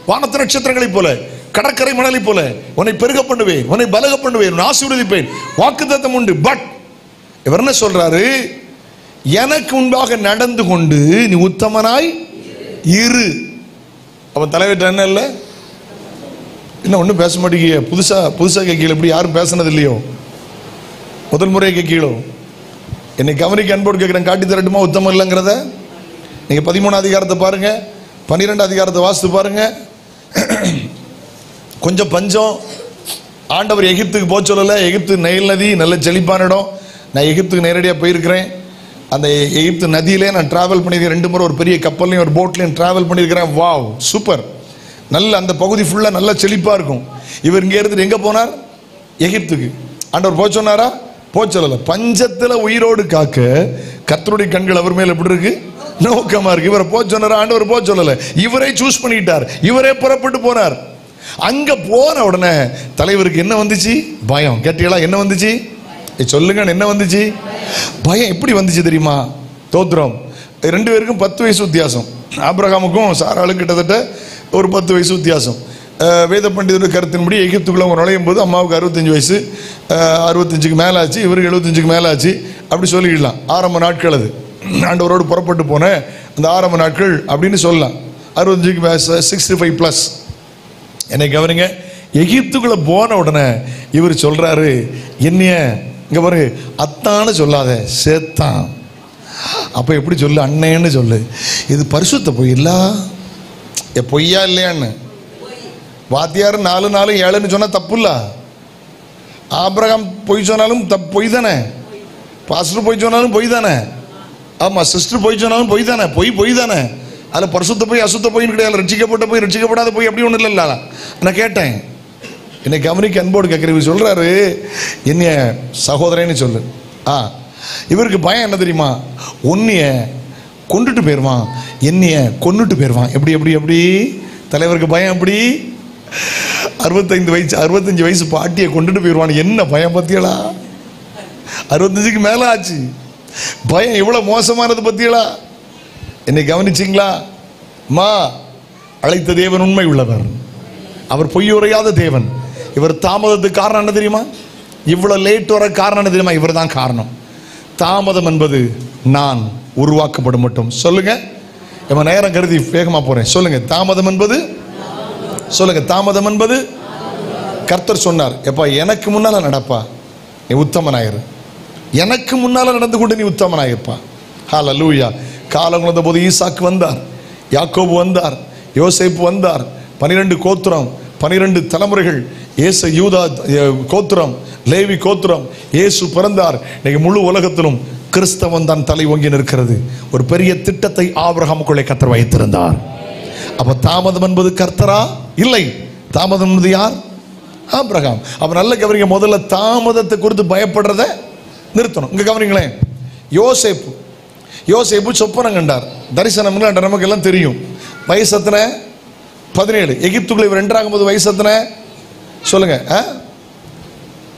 வானத்து நட்சத்திரங்களை போல, கடற்கரை மணலை போல உன்னை பெருக பண்ணுவேன், உன்னை பலக பண்ணுவேன், ஆசீர்வதிப்பேன். வாக்குத்தத்தம் உண்டு. பட் இவர் என்ன சொல்றாரு? எனக்கு முன்பாக நடந்து கொண்டு நீ உத்தமனாய் இரு. அப்ப தலைவர் என்ன இல்லை? இன்னும் ஒன்றும் பேச மாட்டேங்க. புதுசா கேட்கல. இப்படி யாரும் பேசினது இல்லையோ? முதல் முறையை கேட்கலோ? என்னை கவனிக்க அன்போடு கேட்கிறேன். காட்டி தரட்டுமா உத்தமம் இல்லைங்கிறத? நீங்க 13ஆம் அதிகாரத்தை பாருங்க, 12ஆம் அதிகாரத்தை வாசித்து பாருங்க. கொஞ்சம் பஞ்சம். ஆண்டவர் எகிப்துக்கு போக சொல்லலை. எகிப்து நைல் நதி நல்ல செழிப்பான இடம். நான் எகிப்துக்கு நேரடியாக போயிருக்கிறேன். அந்த எகிப்து நதியிலே நான் டிராவல் பண்ணியிருக்கேன் 2 முறை. ஒரு பெரிய கப்பல்லையும் ஒரு போட்லையும் டிராவல் பண்ணியிருக்கிறேன். Wow, super. நல்ல அந்த பகுதி ஃபுல்லாக நல்ல செழிப்பாக இருக்கும். இவர் இங்கே இருந்துட்டு எங்கே போனார்? எகிப்துக்கு. ஆண்டவர் போக சொன்னாரா? போக சொல்லலை. பஞ்சத்தில் உயிரோடு காக்க கர்த்தருடைய கண்கள் அவர் மேல் எப்படி இருக்கு? நோக்கமா இருக்கு. இவரை போக சொன்னாரா? ஆண்டவர் போக சொல்லலை. இவரே சூஸ் பண்ணிட்டார். இவரே புறப்பட்டு போனார். அங்க போன உடனே தலைவருக்கு என்ன வந்துச்சு? பயம். கேட்டீங்களா? என்ன வந்துச்சு? சொல்லுங்க, என்ன வந்துச்சு? பயம். எப்படி வந்துச்சு தெரியுமா? தோத்திரம். 2 பேருக்கும் 10 வயசு வித்தியாசம். ஆபிரகாமுக்கும் சாராளுக்கும் கிட்டத்தட்ட ஒரு 10 வயசு வித்தியாசம். வேத பண்டிதருடைய கருத்தின்படி எகிப்துக்குள்ள நுழையும் போது அம்மாவுக்கு 65 வயசு, 65க்கு மேலே ஆச்சு, இவருக்கு 75க்கு மேலே ஆச்சு. அப்படி சொல்லிடலாம். ஆரம்ப நாட்கள் அது. ஆண்டவரோடு புறப்பட்டு போன அந்த ஆரம்ப நாட்கள் அப்படின்னு சொல்லலாம். 65க்கு 65+. என்னை கவனிங்க. எகிப்துக்குள்ள போன உடனே இவர் சொல்றாரு, என்னைய இங்க பாரு, அத்தான்னு சொல்லாத, சேத்தான். அப்ப எப்படி சொல்லு? அண்ணேன்னு சொல்லு. இது பரிசுத்த பொய் இல்ல? பொய்யா இல்லையான்னு? வாத்தியார் 4 4 7ன்னு சொன்னா தப்பு இல்ல? ஆபிரகாம் பொய் சொன்னாலும் பொய் தானே? பாஸ்டர் பொய் சொன்னாலும் பொய் தானே? ஆமா, சிஸ்டர் பொய் சொன்னாலும் பொய் தானே? பொய் தானே? அதில் பரிசுத்த போய் அசுத்த போயின்னு கிடையாது. ரட்சிக்கப்பட்ட போய் ரட்சிக்கப்படாத போய் அப்படி ஒன்றும் இல்லைல்ல. நான் கேட்டேன். என்னை கவனிக்க அன்போடு கேட்குறவர் சொல்றாரு, என்னைய சகோதரன்னு சொல்லு. இவருக்கு பயம் என்ன தெரியுமா? உன்னைய கொண்டுட்டு போயிடுவான், என்னைய கொண்டுட்டு போயிடுவான். எப்படி தலைவருக்கு பயம்? எப்படி? 65 வயசு பாட்டியை கொண்டுட்டு போயிடுவான். என்ன பயம் பத்தியலா? 65க்கு மேல ஆச்சு. பயம் எவ்வளவு மோசமானது பத்தியலா? என்னை கவனிச்சிங்களா? மா, அழைத்த தேவன் உண்மை உள்ளவர், அவர் பொய்யுரையாத தேவன். இவர் தாமதத்துக்கு காரணம் என்ன தெரியுமா? இவ்வளவு லேட் வர காரணம் என்ன தெரியுமா? இவர் தான் காரணம். தாமதம் என்பது நான் உருவாக்கப்படும் மட்டும். சொல்லுங்க. நம்ம நேரம் கருதி வேகமா போறேன். சொல்லுங்க, தாமதம் என்பது. சொல்லுங்க, தாமதம் என்பது. கர்த்தர் சொன்னார், எப்பா எனக்கு முன்னால நடப்பா, நீ உத்தமனாயிரு. எனக்கு முன்னால நடந்து கொண்டு நீ உத்தமனாயிருப்பா. ஹல்லேலூயா. காலம் வந்த போது ஈசாக்கு வந்தார், யாக்கோபு வந்தார், யோசேப்பு வந்தார், 12 கோத்திரம், 12 தலைமுறைகள் இயேசு யூதா கோத்திரம், லேவி கோத்திரம், இயேசு பிறந்தார். இன்னைக்கு முழு உலகத்திலும் கிறிஸ்தவன் தான் தலை ஓங்கி நிற்கிறது. ஒரு பெரிய திட்டத்தை ஆபிரகாமுக்குள்ளே கர்த்தர் வைத்திருந்தார். அப்ப தாமதம் என்பது கர்த்தரா? இல்லை. தாமதம் என்பது யார்? ஆபிரகாம். அப்ப நல்ல கவனிங்க, முதல்ல தாமதத்தை குறித்து பயப்படுறத நிறுத்தணும். இங்க கவனிங்களேன், யோசேப்பு சொப்பனம் கண்டார், தரிசனம் நமக்கு எல்லாம் தெரியும். வயசு எத்தனை? 17. எகிப்துக்குள்ள இவர் என்றாகும்போது வயசு எத்தனை சொல்லுங்க?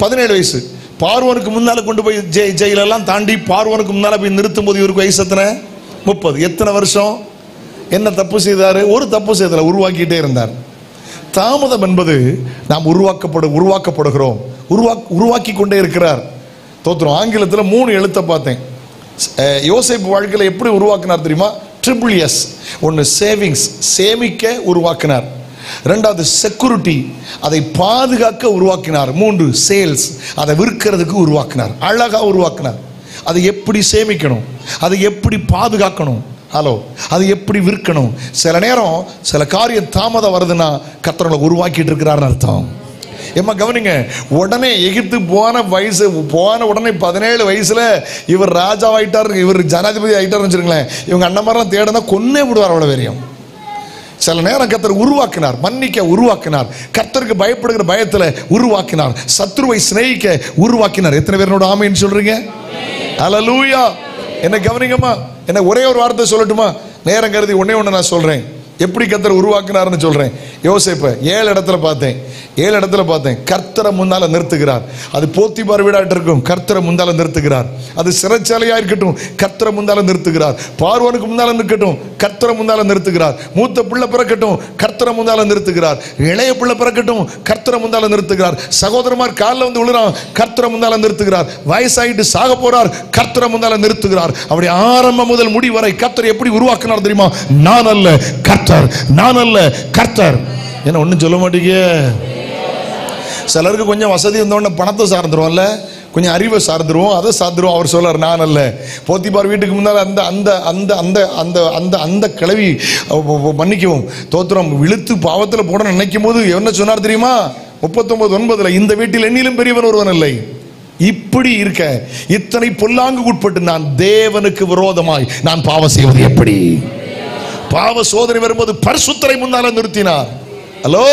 17 வயசு. பார்வோனுக்கு முன்னால கொண்டு போய் ஜெயிலெல்லாம் தாண்டி பார்வோனுக்கு முன்னால போய் நிறுத்தும் போது இவருக்கு வயசு எத்தனை? 30. எத்தனை வருஷம்? என்ன தப்பு செய்தாரு? ஒரு தப்பு செய்தல, உருவாக்கிட்டே இருந்தார். தாமதம் என்பது நாம் உருவாக்கப்படுகிறோம், உருவாக்கி கொண்டே இருக்கிறார். தோத்திரம். ஆங்கிலத்தில் 3 எழுத்தை பார்த்தேன். யோசேப்பு வாழ்க்கையில் எப்படி உருவாக்கினார் தெரியுமா? SSS. ஒன்று சேவிங்ஸ், சேமிக்க உருவாக்கினார். 2வது செக்யூரிட்டி, அதை பாதுகாக்க உருவாக்கினார். 3 சேல்ஸ், அதை விற்கிறதுக்கு உருவாக்கினார். அழகா உருவாக்கினார். அதை எப்படி சேமிக்கணும், அதை எப்படி பாதுகாக்கணும், ஹலோ, அது எப்படி விற்கணும். சில நேரம் சில காரியம் தாமதம் வருதுன்னா கர்த்தரை உருவாக்கிட்டு இருக்கிறாருன்னு அர்த்தம். ஏமா கவனிங்க, உடனே எகிப்து போன உடனே 17 வயசுல இவர் ராஜாவாயிட்டார், இவர் ஜனாதிபதி ஆயிட்டார்னு வச்சுருங்களேன். இவங்க அண்ணன் மாதிரிலாம் தேடனா கொன்னே விடுவார், அவ்வளோ வெறியும். சில நேரம் கர்த்தர் உருவாக்கினார், மன்னிக்க உருவாக்கினார், கர்த்தருக்கு பயப்படுகிற பயத்தில் உருவாக்கினார், சத்ருவை சிநேகிக்க உருவாக்கினார். எத்தனை பேரோட ஆமைன்னு சொல்றீங்க? அல்லேலூயா. என்ன கவனிங்கம்மா, என்ன ஒரே ஒரு வார்த்தை சொல்லட்டுமா? நேரம் கருதி ஒண்ணே நான் சொல்றேன். எப்படி கர்த்தர் உருவாக்கினார்னு சொல்றேன். யோசேப்பை 7 இடத்துல பார்த்தேன். கர்த்தரை முன்னால நிறுத்துகிறார். அது போத்திபார் வீடாட்டு இருக்கும், கர்த்தரை முன்னால நிறுத்துகிறார். அது சிறைச்சாலையா இருக்கட்டும், கர்த்தரை முன்னால நிறுத்துகிறார். பார்வோனுக்கு முன்னால நிற்கட்டும், கர்த்தரை முன்னால நிறுத்துகிறார். மூத்த பிள்ளை பிறக்கட்டும், கர்த்தரை முன்னால நிறுத்துகிறார். இளைய பிள்ளை பிறக்கட்டும், கர்த்தரை முன்னால நிறுத்துகிறார். சகோதரமார் காலில் வந்து விழுறான், கர்த்தரை முன்னால நிறுத்துகிறார். வயசாயிட்டு சாக போறார், கர்த்தரை முன்னால நிறுத்துகிறார். அப்படி ஆரம்பம் முதல் முடி வரை கர்த்தர் எப்படி உருவாக்கினார் தெரியுமா? நான் அல்ல கர்த்தர், நான் அல்ல கர்த்தர். என்ன ஒன்றும் சொல்ல மாட்டீங்க? சிலருக்கு கொஞ்சம் வசதி இருந்தோடனே பணத்தை சார்ந்துருவோம்ல, கொஞ்சம் அறிவை சார்ந்துருவோம், அதை சார்ந்துருவோம். அவர் சொல்றார் நான் அல்ல. போத்திபார் வீட்டுக்கு முன்னால் அந்த அந்த அந்த அந்த அந்த அந்த அந்த கிளவி மன்னிக்கவும் தோத்திரம் இழுத்து பாவத்தில் போட நினைக்கும் போது என்ன சொன்னார் தெரியுமா? 39:9 இந்த வீட்டில் என்னிலும் பெரியவன் ஒருவன் இல்லை. இப்படி இருக்க இத்தனை பொல்லாங்கு உட்பட்டு நான் தேவனுக்கு விரோதமாய் நான் பாவம் செய்வது எப்படி? பாவ சோதனை வரும்போது பரிசுத்தரை முன்னால நிறுத்தினார். ஹலோ,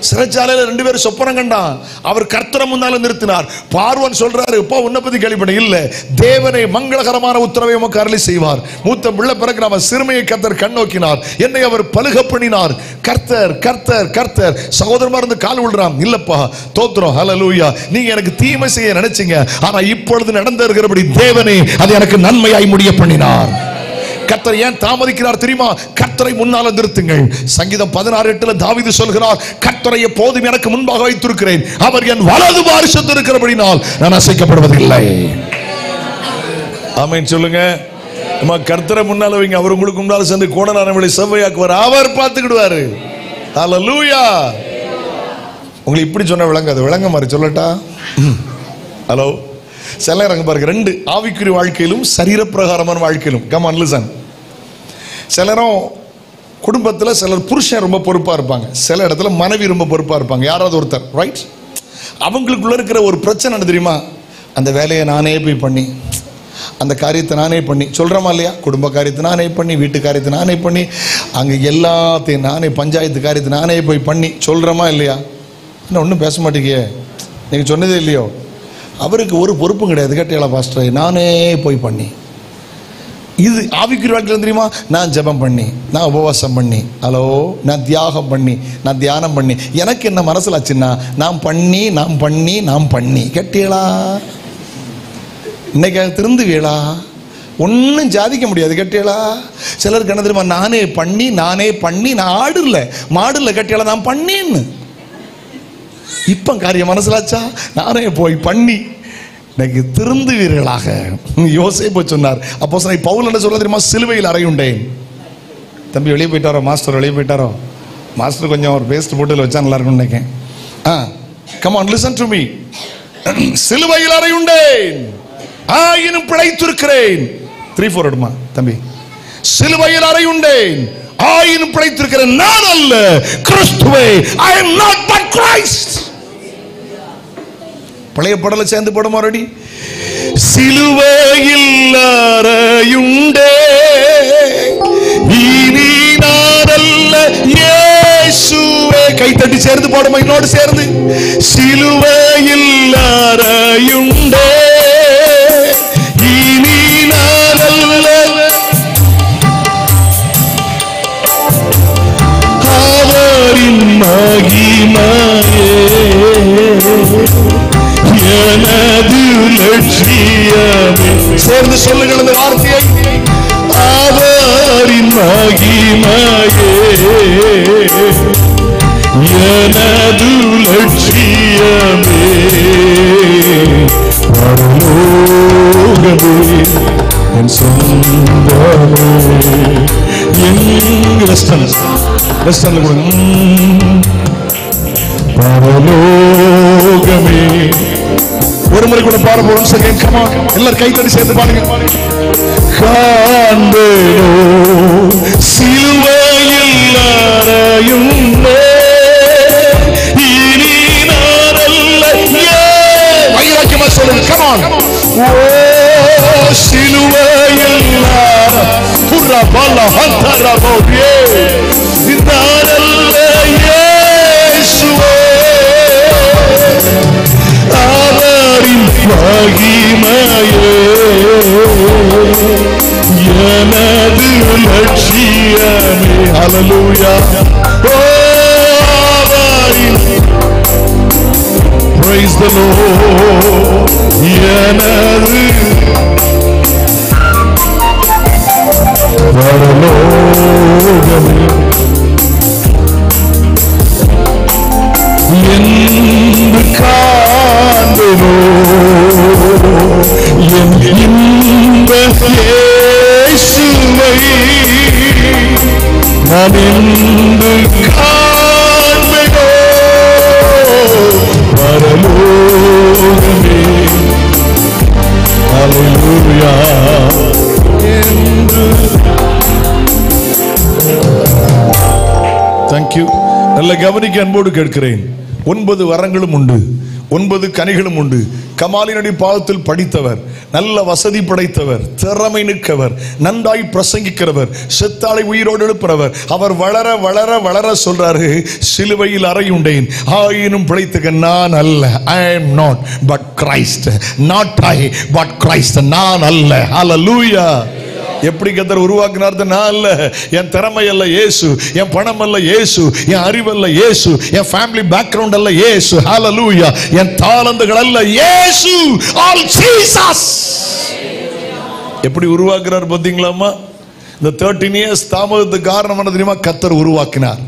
சிறைச்சாலையில 2 பேரும் சொப்பனம் கண்டான், அவர் கர்த்தரை முன்னால நிறுத்தினார். பார்வன் சொல்றாரு, இப்போ உன்னை பத்தி கேள்விப்பட இல்ல, தேவனை மங்களகரமான உத்தரவை உமக்கு அருளி செய்வார். மூத்த பிள்ளை பிறகு அவன் சிறுமையை கர்த்தர் கண்ணோக்கினார், என்னை அவர் பலுக பண்ணினார். கர்த்தர் கர்த்தர் கர்த்தர். சகோதரமா இருந்து கால் விழுறான், இல்லப்பா தோத்திரம், ஹல்லேலூயா, நீங்க எனக்கு தீமை செய்ய நினைச்சீங்க, ஆனா இப்பொழுது நடந்து இருக்கிறபடி தேவனே அது எனக்கு நன்மையாய் முடிய பண்ணினார். கர்த்தர் ஏன் தாமதிக்கிறார் தெரியுமா? கர்த்தரை முன்னால நிறுத்துங்கள். சங்கீதம் 16:8 தாவீது சொல்கிறார், கர்த்தரை எப்போதும் எனக்கு முன்பாக வைத்திருக்கிறேன், அவர் என் வலது பாரிசத்தில் இருக்கிறபடினால் நான் அசைக்கப்படுவதில்லை. ஆமென் சொல்லுங்க. நம்ம கர்த்தரை முன்னால வைங்க, அவர் உங்களுக்கு முன்னால சென்று கோணலானவளை செவ்வையாக்குவார், அவர் பார்த்துக்கிடுவாரு. ஹல்லேலூயா. உங்களுக்கு இப்படி சொன்ன விளங்காது, விளங்க மாதிரி சொல்லட்டா? ஹலோ, சில நேரம் பாருங்க, 2 ஆவிக்குரிய வாழ்க்கையிலும் சரீரப்பிரகாரமான வாழ்க்கையிலும். Come on listen. சில நேரம் குடும்பத்தில் சிலர் புருஷன் ரொம்ப பொறுப்பாக இருப்பாங்க, சில இடத்துல மனைவி ரொம்ப பொறுப்பாக இருப்பாங்க, யாராவது ஒருத்தர், ரைட்? அவங்களுக்குள்ள இருக்கிற ஒரு பிரச்சனை என்ன தெரியுமா? அந்த வேலையை நானே போய் பண்ணி, அந்த காரியத்தை நானே பண்ணி, சொல்கிறோமா இல்லையா? குடும்ப காரியத்தை நானே பண்ணி, வீட்டு காரியத்தை நானே பண்ணி, அங்கே எல்லாத்தையும் நானே, பஞ்சாயத்து காரியத்தை நானே போய் பண்ணி, சொல்கிறோமா இல்லையா? இன்னும் ஒன்றும் பேச மாட்டேங்க, நீங்கள் சொன்னதே இல்லையோ? அவருக்கு ஒரு பொறுப்பும் கிடையாது. கேட்டீங்களா பாஸ்டர்? நானே போய் பண்ணி. இது ஆவிக்குரிய வாழ்க்கையில் தெரியுமா? நான் ஜெபம் பண்ணி, நான் உபவாசம் பண்ணி, ஹலோ, நான் தியாகம் பண்ணி, நான் தியானம் பண்ணி, எனக்கு என்ன மனசில் ஆச்சுன்னா நான் பண்ணி நான் பண்ணி நான் பண்ணி. கேட்டீங்களா? இன்னைக்கு திருந்துவீளா? ஒன்றும் சாதிக்க முடியாது. கேட்டீங்களா? சிலருக்கு என்ன தெரியுமா? நானே பண்ணி நான் ஆடு இல்லை மாடு இல்லை. கேட்டீங்களா? நான் பண்ணின்னு இப்ப காரியம் மனசிலாச்சா? நானே போய் பண்ணி இன்னைக்கு திருந்துவீர்களாக. யோசேப்பு சொன்னார். அப்போஸ்தலன் பவுல் என்ன சொல்ல தெரியுமா? சிலுவையில் அறையுண்டேன். தம்பி வெளியே போயிட்டாரோ? மாஸ்டர் வெளியே போயிட்டாரோ? மாஸ்டர் கொஞ்சம் ஒரு பேஸ்ட் போட்டு வச்சா நல்லா இருக்கும்னு நினைக்கிறேன். Come on listen to me. சிலுவையில் அறையுண்டேன், ஆயினும் பிழைத்திருக்கிறேன். 3-4 எடுமா தம்பி. சிலுவையில் அறையுண்டேன், ஆயினும் பிழைத்திருக்கிற நான் அல்ல, கிறிஸ்துவே. I am not but Christ. பழைய படல சேர்ந்து படமா ரெடி. சிலுவையில் அறையுண்டே, இனி நான் அல்ல இயேசுவே. கைத்தட்டி சேர்ந்து பாடுமா என்னோடு சேர்ந்து. சிலுவையில் அறையுண்டே, இனி நான் அல்ல, அவரின் மகிமையே எனது லட்சியமே. சேர்ந்து சொல்லுங்கள் அந்த வார்த்தையை. அவரின் மகிமையே எனது லட்சியமே. பரலோகமே என் சொந்தமே. பரலோகமே. ஒரு முறை கூட பாட போறோம். செகண்ட் கம் ஆன், எல்லாரும் கை தட்டி சேர்ந்து பாடுங்க. காண்பேனோ சிலுவையில் அறையுண்டே, இனி நான் அல்ல. வைராக்கியமா சொல்லுங்க. Come on. ஓ சிலுவையில் புர்ரா பல்லா ஹந்தரா போயே, நான் அல்ல இயேசுவே, அவரின் மகிமையே எனது லட்சியமே. ஹல்லேலூயா. ஓ அவரின் praise the Lord. எனது பரலோகமே என்று காண்பேனோ என் இன்ப இயேசுவை நான் என்று காண்பேனோ. பரலோகமே. ஹல்லேலூயா. தேங்க்யூ. நல்ல கவனிக்க அன்போடு கேட்கிறேன். 9 வரங்களும் உண்டு, 9 கனிகளும் உண்டு. கமாலினுடைய பாதத்தில் படித்தவர், நல்ல வசதி படைத்தவர், திறமை நிற்கவர், நன்றாய் பிரசங்கிக்கிறவர், செத்தாளை உயிரோடு எழுப்புறவர். அவர் வளர வளர வளர சொல்றாரு, சிலுவையில் அறையுண்டேன், ஆயினும் பிழைத்துக்க நான் அல்ல. I am not but Christ. Not I but Christ. நான் அல்ல. ஹல்லேலூயா. எப்படி கர்த்தர் உருவாக்கினார்? நான் அல்ல, என் திறமை அல்ல இயேசு, என் பணம் அல்ல இயேசு, என் அறிவு அல்ல இயேசு, என் ஃபேமிலி பேக்ரவுண்ட் அல்ல இயேசு. ஹல்லேலூயா. என் தாளந்துகள் அல்ல இயேசு. All Jesus. எப்படி உருவாக்குறார் பாத்தீங்களாமா? இந்த 13 years தாமதத்துக்கு காரணம் என்ன தெரியுமா? கர்த்தர் உருவாக்கினார்.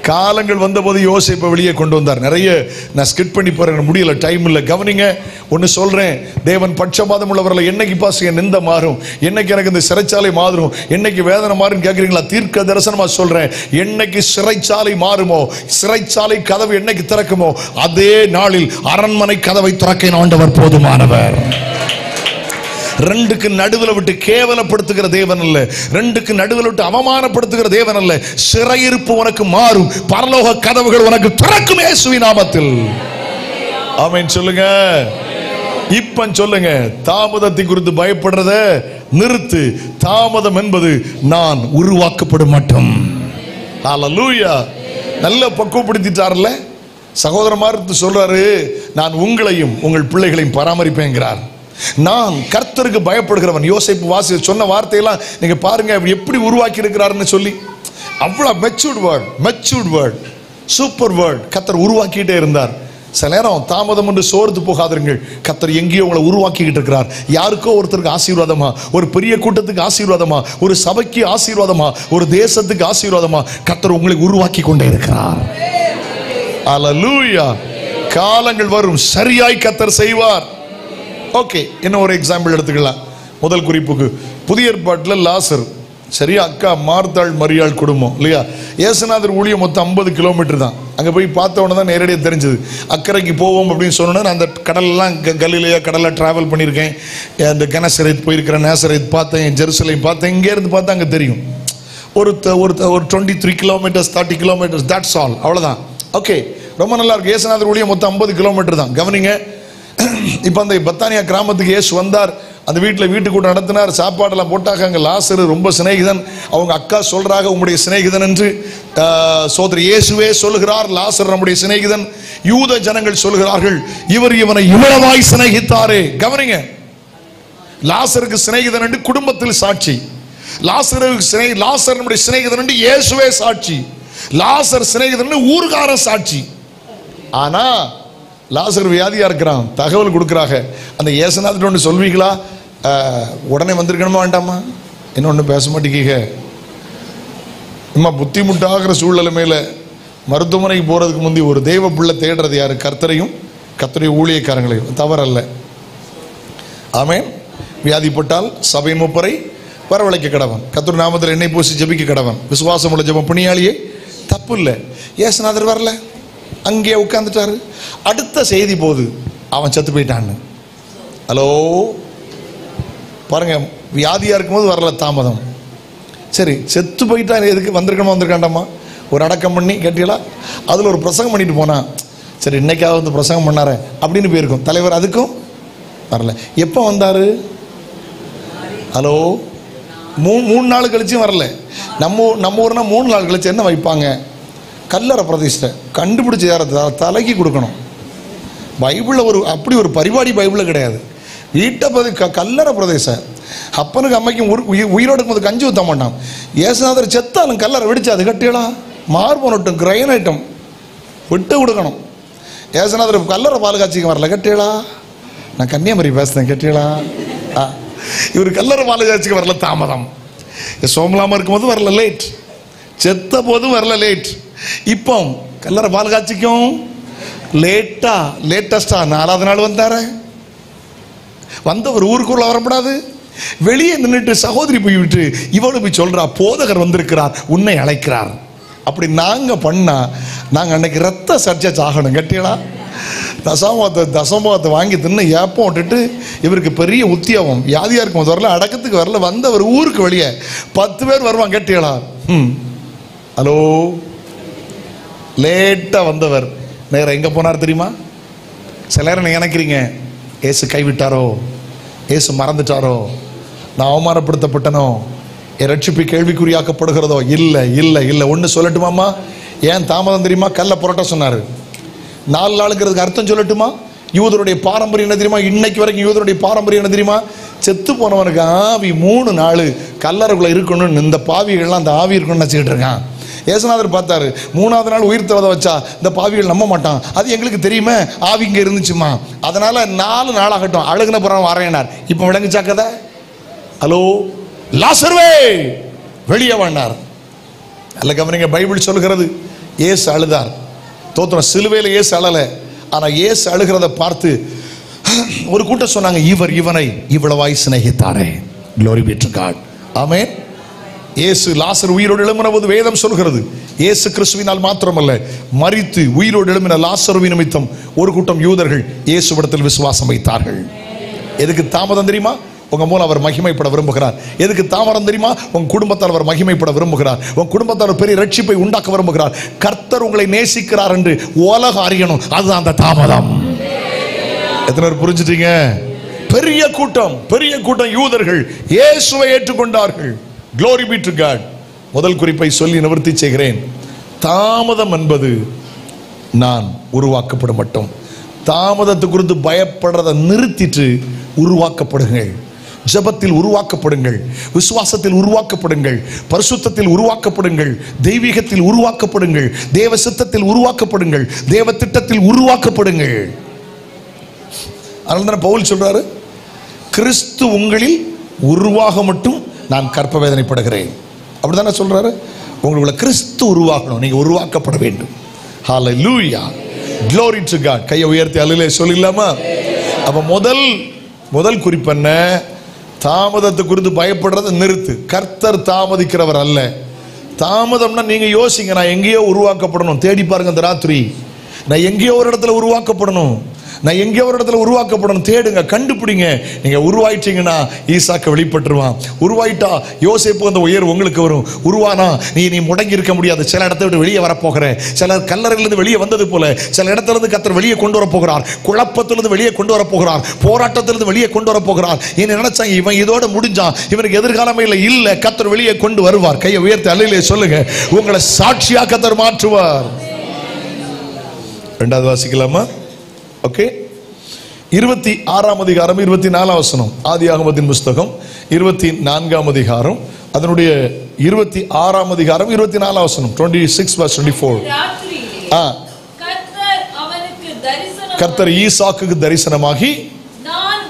காலங்கள் வந்தபோது யோசேப்பை வெளியே கொண்டு வந்தார். நிறைய நான் ஸ்கிட் பண்ணி போறேன், முடியல, டைம் இல்லை. கவனிங்க, ஒன்று சொல்றேன். தேவன் பட்சபாதம் உள்ளவர்கள் என்னைக்கு பாஸ் என் நிந்த மாறும், என்னைக்கு எனக்கு இந்த சிறைச்சாலை மாறும், என்னைக்கு வேதனை மாறும் கேட்குறீங்களா? தீர்க்க தரிசனமா சொல்றேன். என்னைக்கு சிறைச்சாலை மாறுமோ, சிறைச்சாலை கதவு என்னைக்கு திறக்குமோ, அதே நாளில் அரண்மனை கதவை திறக்க ஆண்டவர் போதுமானவர். ரெண்டுக்கு நடுவில் விட்டு கேவலப்படுத்துகிற தேவன் அல்ல, ரெண்டுக்கு நடுவில் விட்டு அவமானப்படுத்துகிற தேவன் அல்ல. சிறையிருப்பு உனக்கு மாறும், பரலோக கதவுகள் உனக்கு திறக்கும் இயேசுவின் நாமத்தில். ஆமென் சொல்லுங்க. இப்ப சொல்லுங்க, தாமதத்தை குறித்து பயப்படுறத நிறுத்து. தாமதம் என்பது நான் உருவாக்கப்படும் மட்டும். ஹல்லேலூயா. நல்ல பக்குவப்படுத்திட்டார்ல சகோதரமார் சொல்றாரு, நான் உங்களையும் உங்கள் பிள்ளைகளையும் பராமரிப்பேங்கிறார். நான் கர்த்தருக்கு பயப்படுகிறவன். யோசேப்பு வாசி சொன்ன வார்த்தையெல்லாம் நீங்க பாருங்க, எப்படி உருவாக்கி இருக்கிறாருன்னு சொல்லி. அவ்வளவு மெச்சூர்ட் வேர்ட், சூப்பர் வேர்ட் கர்த்தர் உருவாக்கிட்டே இருந்தார். சில நேரம் தாமதம் என்று சோர்ந்து போகாதீர்கள். கர்த்தர் எங்கேயோ உங்களை உருவாக்கிட்டு இருக்கிறார். யாருக்கோ ஒருத்தருக்கு ஆசீர்வாதமா, ஒரு பெரிய கூட்டத்துக்கு ஆசீர்வாதமா, ஒரு சபைக்கு ஆசீர்வாதமா, ஒரு தேசத்துக்கு ஆசீர்வாதமா கர்த்தர் உங்களை உருவாக்கி கொண்டே இருக்கிறார். அல்லேலூயா. காலங்கள் வரும், சரியாய் கர்த்தர் செய்வார். ஓகே, இன்னும் ஒரு எக்ஸாம்பிள் எடுத்துக்கலாம். முதல் குறிப்புக்கு, புதிய ஏற்பாட்டில் லாசர், சரியா, அக்கா மார்த்தாள் மரியாள் குடும்பம் இல்லையா? இயேசுநாதர் ஊழியம் மொத்தம் 50 கிலோமீட்டர் தான். அங்கே போய் பார்த்த உடனே தான் நேரடியாக தெரிஞ்சது. அக்கறைக்கு போவோம் அப்படின்னு சொன்னோன்னா, நான் அந்த கடலெல்லாம் கலிலேயா கடலில் ட்ராவல் பண்ணியிருக்கேன். அந்த கனசரேத் போயிருக்கிறேன், நேசரேத் பார்த்தேன், ஜெருசலேம் பார்த்தேன். இங்கேருந்து பார்த்தா அங்கே தெரியும். ஒரு 23 கிலோமீட்டர்ஸ் 30 கிலோமீட்டர்ஸ், தட்ஸ் ஆல், அவ்வளோதான். ஓகே, ரொம்ப நல்லா இருக்கு. இயேசுநாதர் ஊழியம் மொத்தம் 50 கிலோமீட்டர் தான். கவனிங்க, இப்போ அந்த பத்தானியா கிராமத்துக்கு இயேசு வந்தார். அந்த வீட்டு கூட நடத்தினார். சாப்பாடெல்லாம் போட்டாங்க. அங்கே லாசரு ரொம்ப சிநேகிதன். அவங்க அக்கா சொல்றாங்க உங்களுடைய சிநேகிதன் என்று. சோதரி இயேசுவே சொல்லுகிறார் லாசர் நம்முடைய சிநேகிதன். யூத ஜனங்கள் சொல்கிறார்கள் இவனை இவ்வளவாய் சிநேகித்தாரே. கவனிங்க, லாசருக்கு சிநேகிதன் என்று குடும்பத்தில் சாட்சி. லாசர் நம்முடைய சிநேகிதன் என்று இயேசுவே சாட்சி. லாசர் சிநேகிதன் ஊர்காரன் சாட்சி. ஆனா லாசர் வியாதியா இருக்கிறான். தகவல் கொடுக்குறாங்க. அந்த இயேசுநாதர் ஒன்று சொல்வீங்களா? உடனே வந்திருக்கணுமா வேண்டாமா? என்ன ஒன்று பேச மாட்டேங்க. இம்மா புத்தி முட்டாகிற சூழ்நிலை மேல மருத்துவமனைக்கு போறதுக்கு முந்தி ஒரு தெய்வ பிள்ளை தேடுறது யாரு? கர்த்தரையும் கர்த்தருடைய ஊழியக்காரங்களையும். தவறல்ல. ஆமென். வியாதிப்பட்டால் சபை மூப்பரை வரவழைக்க கடவன். கர்த்தர் நாமத்தில் எண்ணெய் பூசி ஜெபிக்க கடவன். விசுவாசம் உள்ள ஜெப பணியாளியே. தப்பு இல்லை. இயேசுநாதர் வரல, அங்கேயே உட்கார்ந்துட்டாரு. அடுத்த செய்தி போது அவன் செத்து போயிட்டான்னு. ஹலோ பாருங்க, வியாதியா இருக்கும்போது வரல, தாமதம். சரி, செத்து போயிட்டா எதுக்கு வந்திருக்காண்டாமா? ஒரு அடக்கம் பண்ணி கேட்டீங்களா? அதில் ஒரு பிரசங்கம் பண்ணிட்டு போனா, சரி இன்னைக்காவது வந்து பிரசங்கம் பண்ணாரு அப்படின்னு போயிருக்கும் தலைவர். அதுக்கும் வரல. எப்போ வந்தாரு? ஹலோ, மூணு நாள் கழிச்சும் வரல. நம்ம ஊர்னா 3 நாள் கழிச்சு என்ன வைப்பாங்க? கல்லறை பிரதிஷ்டை. கண்டுபிடிச்சி யார தலைக்கு கொடுக்கணும். பைபிளில் அப்படி ஒரு பரிபாடி பைபிளில் கிடையாது. வீட்டை கல்லறை பிரதேசம். அப்பனுக்கு அம்மைக்கும் உயிரோடு இருக்கும்போது கஞ்சி ஊற்ற மாட்டான். இயேசுநாதர் செத்தாலும் கல்லறை வெடிச்சு அது கட்டியலாம். மார்போனட்டும் கிரைனைட்டும் விட்டு கொடுக்கணும். இயேசுநாதர் கல்லறை பால் காட்சிக்கு வரல, கட்டியலா? நான் கன்னியாகுமரி பேசுறேன், கட்டியலா? இவர் கல்லறை பால் காட்சிக்கு வரல, தாமதம். சோமலாமா இருக்கும்போது வரல, லேட். செத்த போதும் வரல, லேட். இப்போ கல்லறை பால் காட்சிக்கும் லேட்டஸ்டா 4வது நாள் வந்தார. வந்தவர் ஊருக்குள்ள வரப்படாது. வெளியே நின்றுட்டு சகோதரி போய் விட்டு இவனு போய் சொல்றா, போதகர் வந்திருக்கிறார், உன்னை அழைக்கிறார். அப்படி நாங்க பண்ணா நாங்க அன்னைக்கு ரத்த சர்ச்சை ஆகணும். கட்டியலா? தசமத்தை வாங்கி தின்னு ஏப்பம் விட்டுட்டு இவருக்கு பெரிய உத்தியோகம். வியாதியா இருக்கும் போது வரல, அடக்கத்துக்கு வரல. வந்தவர் ஊருக்கு வெளியே 10 பேர் வருவாங்க. கட்டியலா? ஹலோ, லேட்டா வந்தவர் நேரம் எங்க போனார் தெரியுமா? சில நேரம் நீங்க நினைக்கிறீங்க ஏசு கைவிட்டாரோ, ஏசு மறந்துட்டாரோ, நான் அவமானப்படுத்தப்பட்டனோ, என் ரட்சிப்பு கேள்விக்குறியாக்கப்படுகிறதோ. இல்லை இல்லை இல்லை. ஒன்று சொல்லட்டுமாம்மா? ஏன் தாமதம் தெரியுமா? கல்ல புரட்ட சொன்னார். 4 நாளுங்கிறதுக்கு அர்த்தம் சொல்லட்டுமா? யூதருடைய பாரம்பரியம் என்ன தெரியுமா? இன்னைக்கு வரைக்கும் யூதருடைய பாரம்பரியம் என்ன தெரியுமா? செத்து போனவனுக்கு ஆவி 3 நாள் கல்லறைக்குள்ள இருக்கணும்னு இந்த பாவிகள்லாம் அந்த ஆவி இருக்கணும்னு நினச்சிக்கிட்டு இருக்கான். இயேசுநாதர் பார்த்தாரு, 3வது நாள் உயிர் தவத வச்சா இந்த பாவிகள் நம்ப மாட்டான். அது எங்களுக்கு தெரியுமே, ஆவி இங்கே இருந்துச்சுமா. அதனால 4 நாள் ஆகட்டும், அழுகுன புறம் வரேனார். இப்போ விளங்குச்சா கதை? ஹலோ, லாசர்வே வெளியே வந்தார். அல்ல கவனிங்க, பைபிள் சொல்கிறது இயேசு அழுதார். தோத்திரம், சிலுவையில் இயேசு அழல. ஆனா இயேசு அழுகிறத பார்த்து ஒரு கூட்டம் சொன்னாங்க, இவனை இவ்வளவாய் சிநேகித்தாரே. Glory be to God. ஆமென். இயேசு லாசர் உயிரோடு எழும்பின போது வேதம் சொல்கிறது, இயேசு கிறிஸ்துவினால் மாத்திரமல்ல, மரித்து உயிரோடு எழும்பின லாசருவின் நிமித்தம் ஒரு கூட்டம் யூதர்கள் இயேசுவிடத்தில் விசுவாசம் வைத்தார்கள். எதுக்கு தாமதம் தெரியுமா? உங்க மூலம் அவர் மகிமைப்பட விரும்புகிறார். எதுக்கு தாமதம் தெரியுமா? உங்க குடும்பத்தால் அவர் மகிமைப்பட விரும்புகிறார். உங்க குடும்பத்தால் பெரிய ரட்சிப்பை உண்டாக்க விரும்புகிறார். கர்த்தர் உங்களை நேசிக்கிறார் என்று உலகம் அறியணும். அதுதான் அந்த தாமதம். எத்தனை பேர் புரிஞ்சுட்டீங்க? பெரிய கூட்டம் யூதர்கள் இயேசுவை ஏற்றுக்கொண்டார்கள். Glory be to God. முதல் குறிப்பை சொல்லி நிவர்த்தி செய்கிறேன். தாமதம் என்பது நான் உருவாக்கப்படும் மட்டும். தாமதத்தை குறித்து பயப்படுறதை நிறுத்திட்டு உருவாக்கப்படுங்கள். ஜபத்தில் உருவாக்கப்படுங்கள், விசுவாசத்தில் உருவாக்கப்படுங்கள், பரிசுத்தத்தில் உருவாக்கப்படுங்கள், தெய்வீகத்தில் உருவாக்கப்படுங்கள், தேவ சித்தத்தில் உருவாக்கப்படுங்கள், தேவ திட்டத்தில் உருவாக்கப்படுங்கள். அதனால தான் பவுல் சொல்றாரு, கிறிஸ்து உங்களில் உருவாக மட்டும் நான் கற்ப வேதனைப்படுகிறேன். அப்படிதானே சொல்றாரு? உங்களுக்குள்ள கிறிஸ்து உருவாக்கணும், நீங்க உருவாக்கப்பட வேண்டும். ஹalleluya, glory to God. கையை உயர்த்தி அல்லேலூயா சொல்லலாமா? அப்ப முதல் குறிப்பு என்ன? தாமதத்தை குறித்து பயப்படுறத நிறுத்து. கர்த்தர் தாமதிக்கிறவர் அல்ல. தாமதம்னா நீங்க யோசிங்க, நான் எங்கேயோ உருவாக்கப்படணும். தேடி பாருங்க இந்த ராத்திரி, நான் எங்கேயோ ஒரு இடத்துல உருவாக்கப்படணும். நான் எங்கேயோ ஒரு இடத்துல உருவாக்கப்படணும், தேடுங்க, கண்டுபிடிங்க. நீங்க உருவாயிட்டீங்கன்னா ஈசாக்கு வெளிப்பட்டுருவான். உருவாயிட்டா யோசேப்பு அந்த உயர்வு உங்களுக்கு வரும். உருவானா நீ முடங்கி இருக்க முடியாது. சில இடத்த விட்டு வெளியே வரப்போகிற, சில கல்லறையிலிருந்து வெளியே வந்தது போல சில இடத்துல இருந்து கர்த்தர் வெளியே கொண்டு வர போகிறார். குழப்பத்திலிருந்து வெளியே கொண்டு வர போகிறார். போராட்டத்திலிருந்து வெளியே கொண்டு வர போகிறார். என்ன நினைச்சாங்க இவன் இதோட முடிஞ்சான், இவனுக்கு எதிர்காலமே இல்ல, கர்த்தர் வெளியே கொண்டு வருவார். கையை உயர்த்தி அல்லேலூயா சொல்லுங்க. உங்களை சாட்சியா கர்த்தர் மாற்றுவார். இரண்டாவது வாசிக்கலாமா? ஓகே. 26ஆம் அதிகாரம் 24ஆம் வசனம். ஆதியாகமத்தின் புஸ்தகம் 24ஆம் அதிகாரம் அதனுடைய 26ஆம் அதிகாரம் 24ஆம் வசனம். 26:24. கர்த்தர் ஈசாக்குக்கு தரிசனமாகி, நான்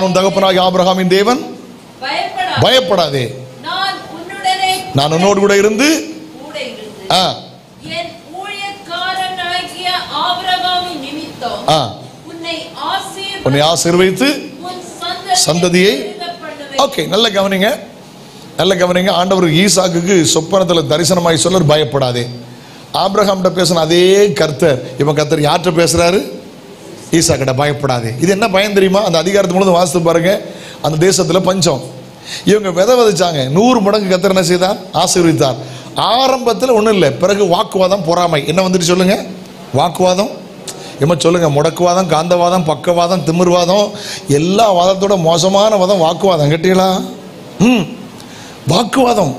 உன் தகப்பனாகிய ஆபிரகாமின் தேவன், பயப்படாதே, நான் உன்னோடு கூட இருந்து உன்னை ஆசீர்வதித்து சந்ததியை. ஓகே, நல்ல கவனிங்க, நல்ல கவனிங்க. ஆண்டவர் ஈசாக்குக்கு சொப்பனத்தில் தரிசனமாய் சொல்ல பயப்படாதே. ஆபிரகாம்கிட்ட பேசின அதே கர்த்தர் இவன் கர்த்தர் யார்கிட்ட பேசுறாரு? ஈசாக்கிட்ட பயப்படாதே. இது என்ன பயம் தெரியுமா? அந்த அதிகாரத்து முழுவதும் வாசித்து பாருங்க. அந்த தேசத்தில் பஞ்சம், இவங்க விதைச்சாங்க. 100 மடங்கு கர்த்தர் என்ன செய்தார்? ஆசீர்வதித்தார். ஆரம்பத்தில் ஒன்றும் இல்லை, பிறகு வாக்குவாதம், பொறாமை. என்ன வந்துட்டு சொல்லுங்க? வாக்குவாதம். என்ன சொல்லுங்க? முடக்குவாதம், காந்தவாதம், பக்கவாதம், திமிர்வாதம், எல்லா வாதத்தோட மோசமான வாதம் வாக்குவாதம். கேட்டீங்களா? வாக்குவாதம்.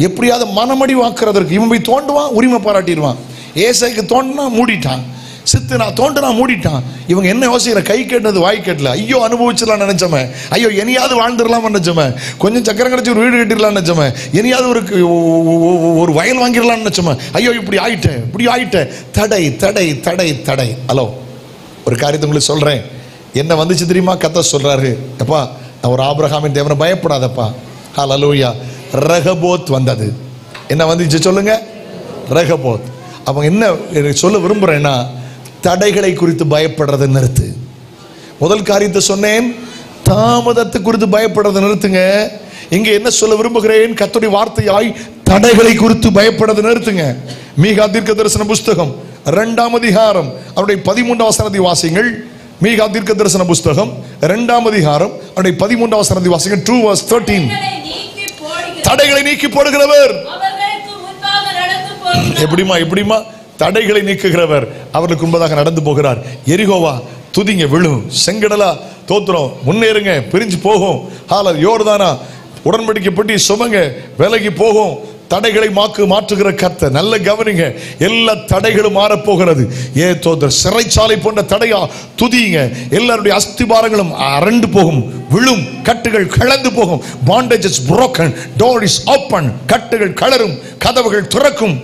எப்படியாவது மனமடி வாக்குறதற்கு இவன் போய் தோண்டுவான், உரிமை பாராட்டிடுவான். ஏசாய்க்கு தோண்டினா மூடிட்டான், சித்து நான் தோண்டினா மூடிட்டான். இவங்க என்ன யோசிக்கிற? கை கேட்டது வாய் கேட்டல. ஐயோ அனுபவிச்சிடலாம் நினைச்சோமே, ஐயோ இனியாவது வாழ்ந்துடலாம் நினைச்சோமே, கொஞ்சம் சக்கரம் கிடைச்சி ஒரு வீடு கட்டிடலாம் நினைச்சோமே, இனியாவது ஒரு வயல் வாங்கிடலாம் நினைச்சோமே, ஐயோ இப்படி ஆயிட்டேன், இப்படி ஆயிட்டேன். தடை தடை தடை தடை. ஹலோ, ஒரு காரியத்தை உங்களுக்கு சொல்றேன். என்ன வந்துச்சு தெரியுமா? கர்த்தர் சொல்றாரு, அப்பா நான் ஒரு ஆபிரகாமின் தேவனை, பயப்படாதப்பா. ஹல்லேலூயா. ரகபோத் வந்தது. என்ன வந்துச்சு சொல்லுங்க? ரகபோத். அவங்க என்ன சொல்ல விரும்புறேன்னா, தடைகளை குறித்து பயப்படுறதை நிறுத்து. முதல் காரியத்தை சொன்னேன், தாமதத்தை குறித்து பயப்படுறதை நிறுத்துங்க. இங்க என்ன சொல்ல விரும்புகிறேன்? கர்த்தருடைய வார்த்தையாய் தடைகளை குறித்து பயப்படுறதை நிறுத்துங்க. மீகா தீர்க்க தரிசன புஸ்தகம் 2ஆம் அதிகாரம் அவருடைய 13ஆம் வசனத்தை வாசிங்கள். மீகா தீர்க்க தரிசன புஸ்தகம் 2ஆம் அதிகாரம் அவருடைய 13ஆம் வசனத்தை வாசிங்கள். 2:13. தடைகளை நீக்கி போடுகிறவர். எப்படிமா தடைகளை நீக்குகிறவர் அவர்களுக்கு முன்பதாக நடந்து போகிறார். எரிகோவா துதிங்க விழும், செங்கடலா தோத்திரம் முன்னேறுங்க, பிரிஞ்சு போகும். யோர்தானா உடன்படிக்கை பெட்டி சுமங்க விலகி போகும். தடைகளை மாற்றுகிற கர்த்தர். நல்ல கவனிங்க, எல்லா தடைகளும் மாறப்போகிறது. தோத்திர சிறைச்சாலை போன்ற தடையா துதிங்க. எல்லாருடைய அஸ்திபாரங்களும் அரண்டு போகும், விழும், கட்டுகள் கலந்து போகும். Bondages broken, door is open. கட்டுகள் கலரும், கதவுகள் திறக்கும்.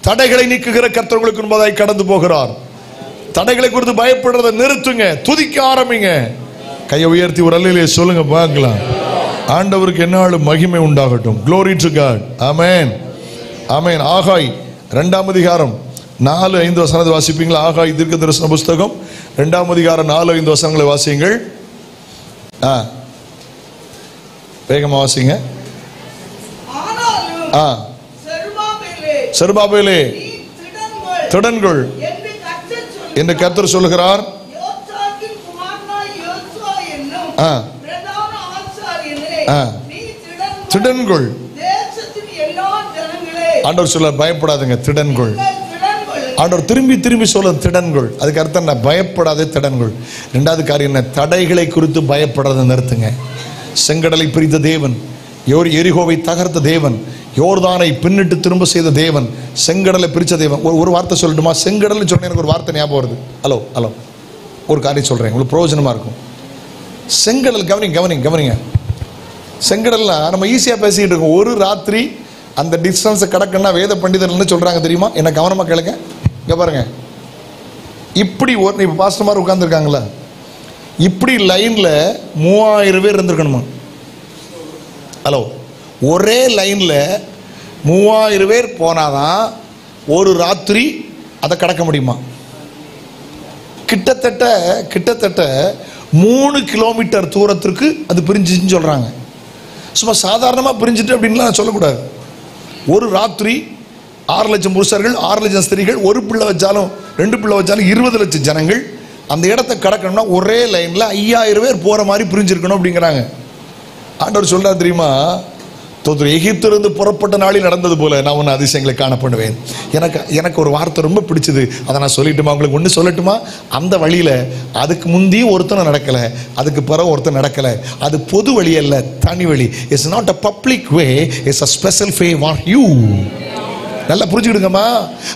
தடைகளை நீக்குகிற கர்த்தர் உங்களுக்கு முன்பதாய் கடந்து போகிறார். தடைகளை குறித்து பயப்படுறதை நிறுத்துங்க, துதிக்க ஆரம்பிங்க. கையை உயர்த்தி ஒரு அல்லேலூயா சொல்லுங்க பார்க்கலாம். ஆண்டவருக்கு என்னாலும் மகிமை உண்டாகட்டும். Glory to God. ஆமென், ஆமென். ஆகாய் 2ஆம் அதிகாரம் 4-5 வசனத்தை வாசிப்பீங்களா? ஆகாய் தீர்க்க தரிசன புஸ்தகம் 2ஆம் அதிகாரம் 4-5 வசனங்களை வாசியுங்கள். வேகமா வாசிங்க. செருபாபேலே திடன்கொள் என்று கர்த்தர் சொல்லுகிறார். திடன்கொள். ஆண்டவர் சொல்ல பயப்படாதுங்க, திடன்கொள். ஆண்டவர் திரும்பி திரும்பி சொல்ல திடன்கொள். அதுக்கு அர்த்தம் என்ன? பயப்படாதே, திடன்கொள். 2வது காரியம் என்ன? தடைகளை குறித்து பயப்படுறதை நிறுத்துங்க. செங்கடலை பிரித்த தேவன், எரிகோவை தகர்த்த தேவன், யோர்தானை பின்னிட்டு திரும்ப செய்த தேவன், செங்கடலை பிரிச்ச தேவன். ஒரு வார்த்தை சொல்லட்டுமா? செங்கடல் சொன்ன எனக்கு ஒரு வார்த்தை ஞாபகம் வருது. ஹலோ, ஒரு காரியம் சொல்றேன், உங்களுக்கு பிரயோஜனமா இருக்கும். செங்கடல் கவனிங்க. செங்கடல்லாம் நம்ம ஈஸியா பேசிக்கிட்டு இருக்கோம். ஒரு ராத்திரி அந்த டிஸ்டன்ஸை கடக்கணும்னா வேத பண்டிதர்கள் சொல்றாங்க தெரியுமா? என்ன கவனமா கேளுங்க. இங்க பாருங்க, இப்படி இப்ப பாஸ்டர் மாதிரி உட்கார்ந்துருக்காங்களா, இப்படி லைன்ல 3000 பேர் இருந்திருக்கணுமா? ஹலோ, ஒரே லைன்ல 3000 பேர் போனாதான் ஒரு ராத்திரி அதை கடக்க முடியுமா? கிட்டத்தட்ட 3 கிலோமீட்டர் தூரத்திற்கு அது பிரிஞ்சுன்னு சொல்றாங்க. சும்மா சாதாரணமாக பிரிஞ்சுட்டு அப்படின்லாம் சொல்லக்கூடாது. ஒரு ராத்திரி 6 லட்சம் புருஷர்கள், 6 லட்சம் ஸ்திரீகள், ஒரு பிள்ளை வச்சாலும் 2 பிள்ளை வச்சாலும் 20 லட்சம் ஜனங்கள். அந்த இடத்தை கடக்கணும்னா ஒரே லைன்ல 5000 பேர் போற மாதிரி புரிஞ்சிருக்கணும் அப்படிங்கிறாங்க. ஆண்டவர் சொல்றாரு தெரியுமா, எகிப்திலிருந்து புறப்பட்ட நாளில் நடந்தது போல நான் உன்னை அதிசயங்களை காண பண்ணுவேன். எனக்கு ஒரு வார்த்தை ரொம்ப பிடிச்சது, அதை நான் சொல்லிட்டுமா உங்களுக்கு ஒன்று சொல்லட்டுமா? அந்த வழியில அதுக்கு முந்தியும் ஒருத்தனை நடக்கல, அதுக்கு பிறகு ஒருத்தன் நடக்கல. அது பொது வழி அல்ல, தனி வழி. It's not a public way, it's a special way for you. நல்லா புரிஞ்சுக்கிடுங்கம்மா.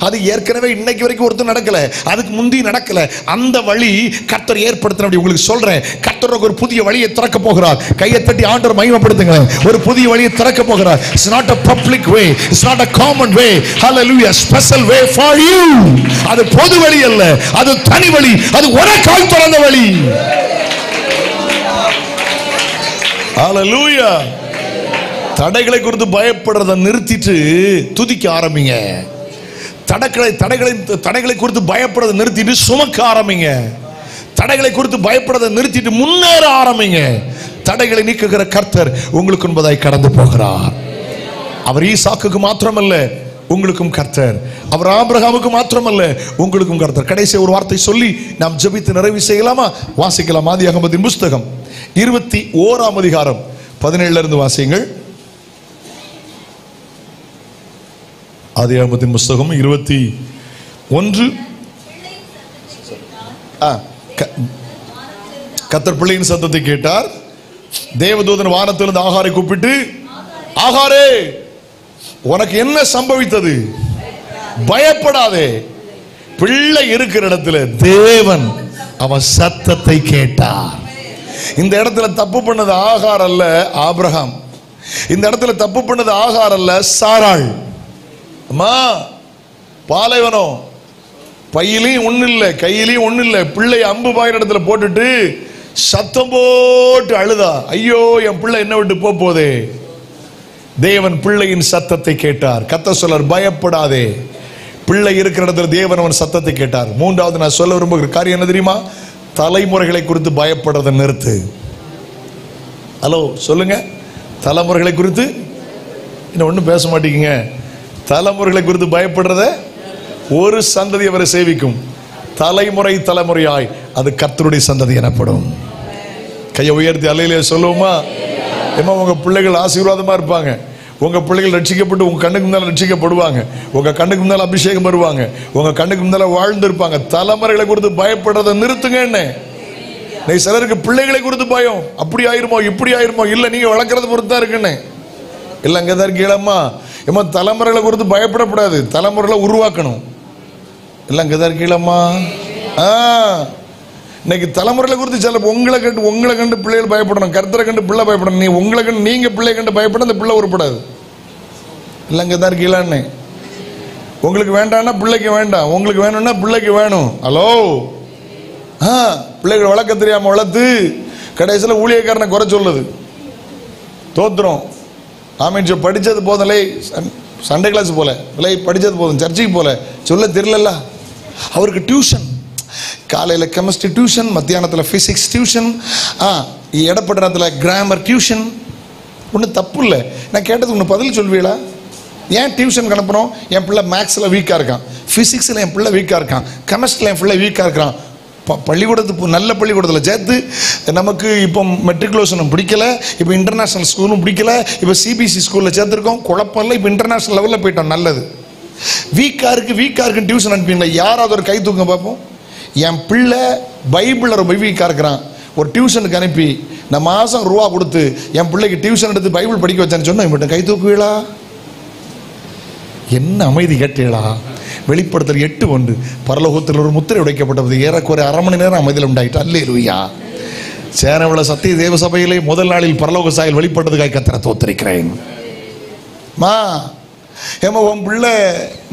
அது ஏற்கனவே இன்னைக்கு வரைக்கும் ஒருத்தர் நடக்கல, அதுக்கு முந்தி நடக்கல. அந்த வழி கர்த்தர் ஏற்படுத்தின. உங்களுக்கு சொல்றேன், கர்த்தர் ஒரு புதிய வழியை திறக்க போகிறார். கையை தட்டி ஆண்டவர் மகிமைப்படுத்துங்க. ஒரு புதிய வழியை திறக்க போகிறார். It's not a public way, it's not a common way. Hallelujah, special way for you. அது பொது வழி அல்ல, அது தனி வழி, அது உனக்காய் திறந்த வழி. Hallelujah. தடைகளை குறித்து பயப்படுறத நிறுத்திட்டு துதிக்க ஆரம்பிங்க. தடைகளை குறித்து பயப்படுறத நிறுத்திட்டு சுமக்க ஆரம்பிங்க. தடைகளை குறித்து பயப்படுறத நிறுத்திட்டு முன்னேற ஆரம்பிங்க. தடைகளை நீக்குகிற கர்த்தர் உங்களுக்கு என்பதாய் கடந்து போகிறார். அவர் ஈசாக்குக்கு மாத்திரமல்ல, உங்களுக்கும் கர்த்தர். அவர் ஆபிரகாமுக்கு மாத்திரமல்ல, உங்களுக்கும் கர்த்தர். கடைசி ஒரு வார்த்தை சொல்லி நாம் ஜெபித்து நிறைவு செய்யலாமா? வாசிக்கலாம். ஆதியாகமத்தின் புஸ்தகம் 21ஆம் அதிகாரம் 17 இருந்து வாசியுங்கள். ஆதியாகமத்தின் புஸ்தகம் 21. கர்த்தர் பிள்ளையின் சத்தத்தை கேட்டார். தேவதூதன் வானத்திலிருந்து ஆகாரை கூப்பிட்டு, ஆகாரே, உனக்கு என்ன சம்பவித்தது? பயப்படாதே. பிள்ளை இருக்கிற இடத்துல தேவன் அவன் சத்தத்தை கேட்டார். இந்த இடத்துல தப்பு பண்ணது ஆகார் அல்ல, ஆபிரகாம். இந்த இடத்துல தப்பு பண்ணது ஆகார் அல்ல, சாராள். அம்மா, பாலைவனம், பையிலையும் ஒண்ணு இல்லை, கையிலையும் ஒண்ணு இல்லை. பிள்ளை அம்பு பாயிற இடத்துல போட்டுட்டு சத்தம் போட்டு அழுதா, ஐயோ என் பிள்ளை என்ன விட்டு போதே. தேவன் பிள்ளையின் சத்தத்தை கேட்டார். கர்த்தர் சொல்றார், பயப்படாதே. பிள்ளை இருக்கிற இடத்துல தேவன் அவன் சத்தத்தை கேட்டார். மூன்றாவது நான் சொல்ல விரும்புகிற காரியம் என்ன தெரியுமா? தலைமுறைகளை குறித்து பயப்படுறதை நிறுத்து. ஹலோ சொல்லுங்க, தலைமுறைகளை குறித்து இன்னும் ஒன்றும் பேச மாட்டீங்க. தலைமுறைகளை குறித்து பயப்படுறத ஒரு சந்ததி அவரை சேவிக்கும். தலைமுறை தலைமுறையாய் அது கர்த்தருடைய சந்ததி எனப்படும். கையை உயர்த்தி அல்லேலூயா சொல்லுவோமா? ஏமா, உங்க பிள்ளைகள் ஆசீர்வாதமா இருப்பாங்க. உங்க பிள்ளைகள் ரட்சிக்கப்பட்டு உங்க கண்ணுக்கு முன்னால ரட்சிக்கப்படுவாங்க. உங்க கண்ணுக்கு முன்னால அபிஷேகம் வருவாங்க. உங்க கண்ணுக்கு முன்னால வாழ்ந்து இருப்பாங்க. தலைமுறைகளை குறித்து பயப்படுறதை நிறுத்துங்க. என்ன சிலருக்கு பிள்ளைகளை குறித்து பயம், அப்படி ஆயிருமோ இப்படி ஆயிருமோ. இல்ல, நீங்க வளர்க்கறது பொறுத்து தான் இருக்குன்னு. இல்ல, அங்கதான் இருக்கீங்களா? ஏமா, தலைமுறைகளை குறித்து பயப்படக்கூடாது, தலைமுறைகளை உருவாக்கணும். இல்ல, அங்கதான் இருக்கீங்களா? இன்னைக்கு தலைமுறைகளை குறித்து சில உங்களை கண்டு பிள்ளைகள் பயப்படணும், கர்த்தரை கண்டு பிள்ளை பயப்படணும். நீ உங்களை கண்டு நீங்க பிள்ளை கண்டு பயப்பட அந்த பிள்ளை உருப்படாது. இல்ல, அங்கதான் இருக்கீங்களான்னு. உங்களுக்கு வேண்டாம்னா பிள்ளைக்கு வேண்டாம், உங்களுக்கு வேணும்னா பிள்ளைக்கு வேணும். ஹலோ, பிள்ளைகள் வளர்க்க தெரியாம வளர்த்து கடைசியில் ஊழியக்காரனை குறை சொல்லுது. தோத்துறோம். ஆமீன். படித்தது போதலை, சண்டே கிளாஸ் போல இல்லை, படித்தது போதும், சர்ச்சைக்கு போல, சொல்ல தெரியல. அவருக்கு டியூஷன், காலையில் கெமிஸ்ட்ரி டியூஷன், மத்தியானத்தில் ஃபிசிக்ஸ் டியூஷன், இடப்பட்ட நேரத்தில் கிராமர் டியூஷன். ஒன்றும் தப்பு இல்லை. நான் கேட்டதுக்கு ஒன்று பதில் சொல்வீங்களா? ஏன் டியூஷன் அனுப்புகிறோம்? என் பிள்ளை மேக்ஸில் வீக்காக இருக்கான், ஃபிசிக்ஸில் என் பிள்ளை வீக்காக இருக்கான், கெமிஸ்ட்ரியில் என் பிள்ளை வீக்காக இருக்கிறான். பள்ளிக்கூடத்துக்கு நல்ல பள்ளிக்கூடத்தில் சேர்த்து நமக்கு இப்போ மெட்ரிகுலேஷனும் பிடிக்கல, இப்போ இன்டர்நேஷ்னல் ஸ்கூலும் பிடிக்கல, இப்போ சிபிஎஸ்சி ஸ்கூலில் சேர்த்துருக்கோம். குழப்பம் இல்லை, இப்போ இன்டர்நேஷ்னல் லெவலில் போயிட்டோம். நல்லது. வீக்காக இருக்குன்னு டியூஷன் அனுப்பிங்களா? யாராவது ஒரு கை தூங்க பார்ப்போம். என் பிள்ளை பைபிளில் ரொம்ப வீக்காக இருக்கிறான், ஒரு டியூஷனுக்கு அனுப்பி நான் மாதம் ரூபா கொடுத்து என் பிள்ளைக்கு டியூஷன் எடுத்து பைபிள் படிக்க வச்சேன்னு சொன்னால் இவன் கை தூக்குவீங்களா? என்ன அமைதி கேட்டீங்களா? வெளிப்படுத்தல் 8:1 பரலோகத்தில் ஒரு முத்திரை உடைக்கப்பட்டது. ஏறக்குறை அரை மணி நேரம் அமைதியில் உண்டாயிட்டு. அல்லேலூயா. சேனவில சத்திய தேவ சபையிலே முதல் நாளில் பரலோக சாயல் வெளிப்பட்டதுக்காக கர்த்தரை தோத்திருக்கிறேன். ஏமா, உன் பிள்ளை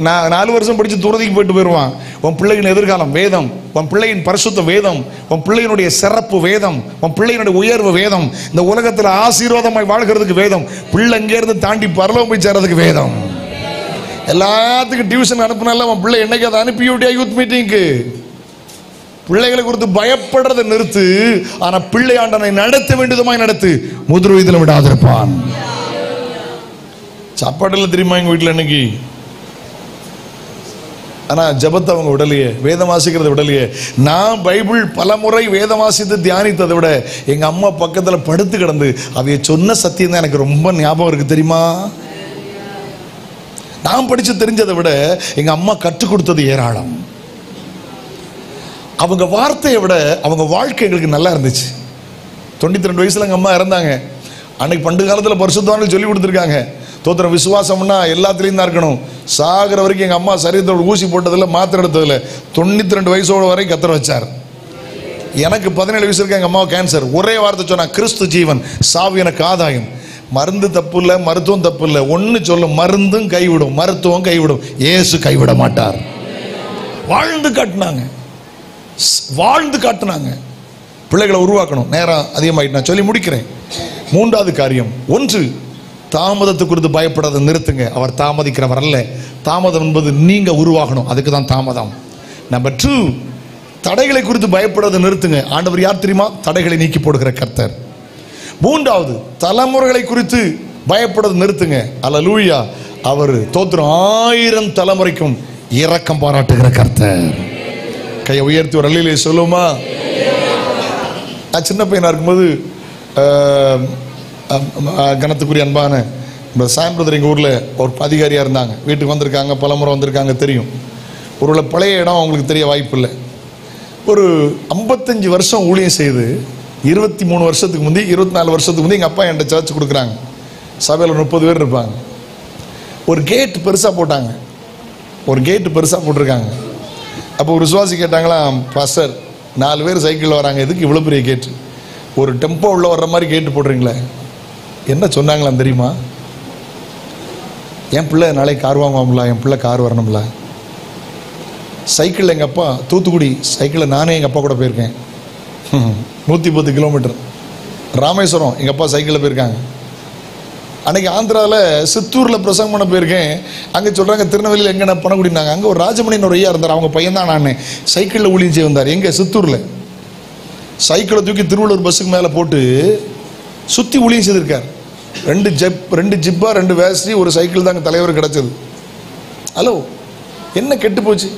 4 வருஷம் படித்து துறதிக்கு போயிட்டு போயிடுவான். உன் பிள்ளையின் எதிர்காலம் வேதம், உன் பிள்ளையின் பரிசுத்த வேதம், உன் பிள்ளையினுடைய சிறப்பு வேதம், உன் பிள்ளையினுடைய உயர்வு வேதம், இந்த உலகத்தில் ஆசீர்வாதமாய் வாழ்கிறதுக்கு வேதம், பிள்ளை இங்கேருந்து தாண்டி பரலோகம் போய் சேர்றதுக்கு வேதம். எல்லாத்துக்கும் டியூஷன் அனுப்புனால அவன் பிள்ளை என்னைக்கு அதை அனுப்பி விட்டியா யூத் மீட்டிங்க்கு? பிள்ளைகளை குறித்து பயப்படுறதை நிறுத்து. ஆனா பிள்ளை ஆண்டனை நடத்த வேண்டியதுமாய் நடத்து. முதல் வயதில் விடாதிருப்பான். சாப்பாடுல தெரியுமா எங்க வீட்டில் இன்னைக்கு ஆனால் ஜபத்தை அவங்க விடலையே, வேதம் வாசிக்கிறத விடலையே. நான் பைபிள் பலமுறை வேதம் வாசித்து தியானித்ததை விட எங்கள் அம்மா பக்கத்தில் படுத்து கிடந்து அவைய சொன்ன சத்தியம் தான் எனக்கு ரொம்ப ஞாபகம் இருக்குது தெரியுமா. நான் படித்து தெரிஞ்சதை விட எங்கள் அம்மா கற்றுக் கொடுத்தது ஏராளம். அவங்க வார்த்தையை விட அவங்க வாழ்க்கை எங்களுக்கு நல்லா இருந்துச்சு. 92 வயசில் எங்கள் அம்மா இறந்தாங்க. அன்னைக்கு பண்டு காலத்தில் பரிசுத்தவான்கள் சொல்லி கொடுத்துருக்காங்க, தோத்திரம் விசுவாசம்னா எல்லாத்துலேயும் தான் இருக்கணும். சாகிற வரைக்கும் எங்கள் அம்மா சரீரத்தோட ஊசி போட்டதில்லை, மாத்திரை எடுத்ததில்லை. 92 வயசோட வரை கத்தர் வச்சார். எனக்கு 17 வயசு இருக்கு, எங்கள் அம்மாவை கேன்சர். ஒரே வார்த்தை சொன்னா, கிறிஸ்து ஜீவன், சாவு எனக்கு ஆதாயம். மருந்து தப்பு இல்லை, மருத்துவம் தப்பு இல்லை. ஒன்று சொல்லும், மருந்தும் கைவிடும், மருத்துவம் கைவிடும், இயேசு கைவிட மாட்டார். வாழ்ந்து காட்டினாங்க, வாழ்ந்து காட்டினாங்க. பிள்ளைகளை உருவாக்கணும். நேரம் அதிகமாயிட்டு நான் சொல்லி முடிக்கிறேன். 3வது காரியம், 1, தாமதத்தை குறித்து பயப்படாத நிறுத்துங்க. அவர் தாமதிக்கிறவர் அல்ல. தாமதம் என்பது நீங்க உருவாகணும், அதுக்கு தான் தாமதம். நம்பர் 2, தடைகளை குறித்து பயப்படாத நிறுத்துங்க. ஆண்டவர் யார் தெரியுமா? தடைகளை நீக்கி போடுகிற கர்த்தர். 3வது, தலைமுறைகளை குறித்து பயப்படாத நிறுத்துங்க. அல்லேலூயா. அவர் தோத்திரம் 1000 தலைமுறைக்கும் இரக்கம் பாராட்டுகிற கர்த்தர். கையை உயர்த்தி ஒரு அல்லேலூயா சொல்லுமா. நான் சின்ன பையனா இருக்கும்போது கனத்துக்குரிய அன்பான சாயம் பிரதர் எங்கள் ஊரில் ஒரு அதிகாரியாக இருந்தாங்க. வீட்டுக்கு வந்திருக்காங்க, பலமுறை வந்திருக்காங்க, தெரியும். ஒரு பழைய இடம் அவங்களுக்கு தெரிய வாய்ப்பு இல்லை. ஒரு 55 வருஷம் ஊழியம் செய்து 23 வருஷத்துக்கு முந்தி 24 வருஷத்துக்கு முந்தி எங்கள் அப்பா என்கிட்ட சர்ச் கொடுக்குறாங்க. சபையில் 30 பேர் இருப்பாங்க. ஒரு கேட்டு பெருசாக போட்டாங்க, ஒரு கேட்டு பெருசாக போட்டிருக்காங்க. அப்போ ஒரு விசுவாசி கேட்டாங்களாம், பாஸ்டர் 4 பேர் சைக்கிளில் வராங்க, எதுக்கு இவ்வளோ பெரிய கேட்டு? ஒரு டெம்போ உள்ள வர்ற மாதிரி கேட்டு போடுறீங்களே. என்ன சொன்னாங்களாம் தெரியுமா? என் பிள்ளை நாளைக்கு கார் வாங்குவாங்களா, என் பிள்ளை கார் வரணும்ல. சைக்கிளில் எங்கள் அப்பா தூத்துக்குடி சைக்கிளில் நானே எங்கள் அப்பா கூட போயிருக்கேன். 110 கிலோமீட்டர். ராமேஸ்வரம் எங்கள் அப்பா சைக்கிளில் போயிருக்காங்க. அன்றைக்கி ஆந்திராவில் சித்தூரில் பிரசங்கம் பண்ண போயிருக்கேன். அங்கே சொல்கிறாங்க, திருநெல்வேலியில் எங்கே நான் பணம் குடினாங்க. அங்கே ஒரு ராஜமணின்னு ஒரு ஐயா இருந்தார், அவங்க பையன் தான் நான். சைக்கிளில் ஊழியம் செய்ய வந்தார். எங்கே? சித்தூரில். சைக்கிளை தூக்கி திருவள்ளூர் பஸ்ஸுக்கு மேலே போட்டு சுற்றி ஊழியம் செய்திருக்கார். 2 ஜிப்பா 2 வேஸ்ட்ரி ஒரு சைக்கிள் தான் அங்கே தலைவர் கிடச்சது. ஹலோ, என்ன கெட்டு போச்சு?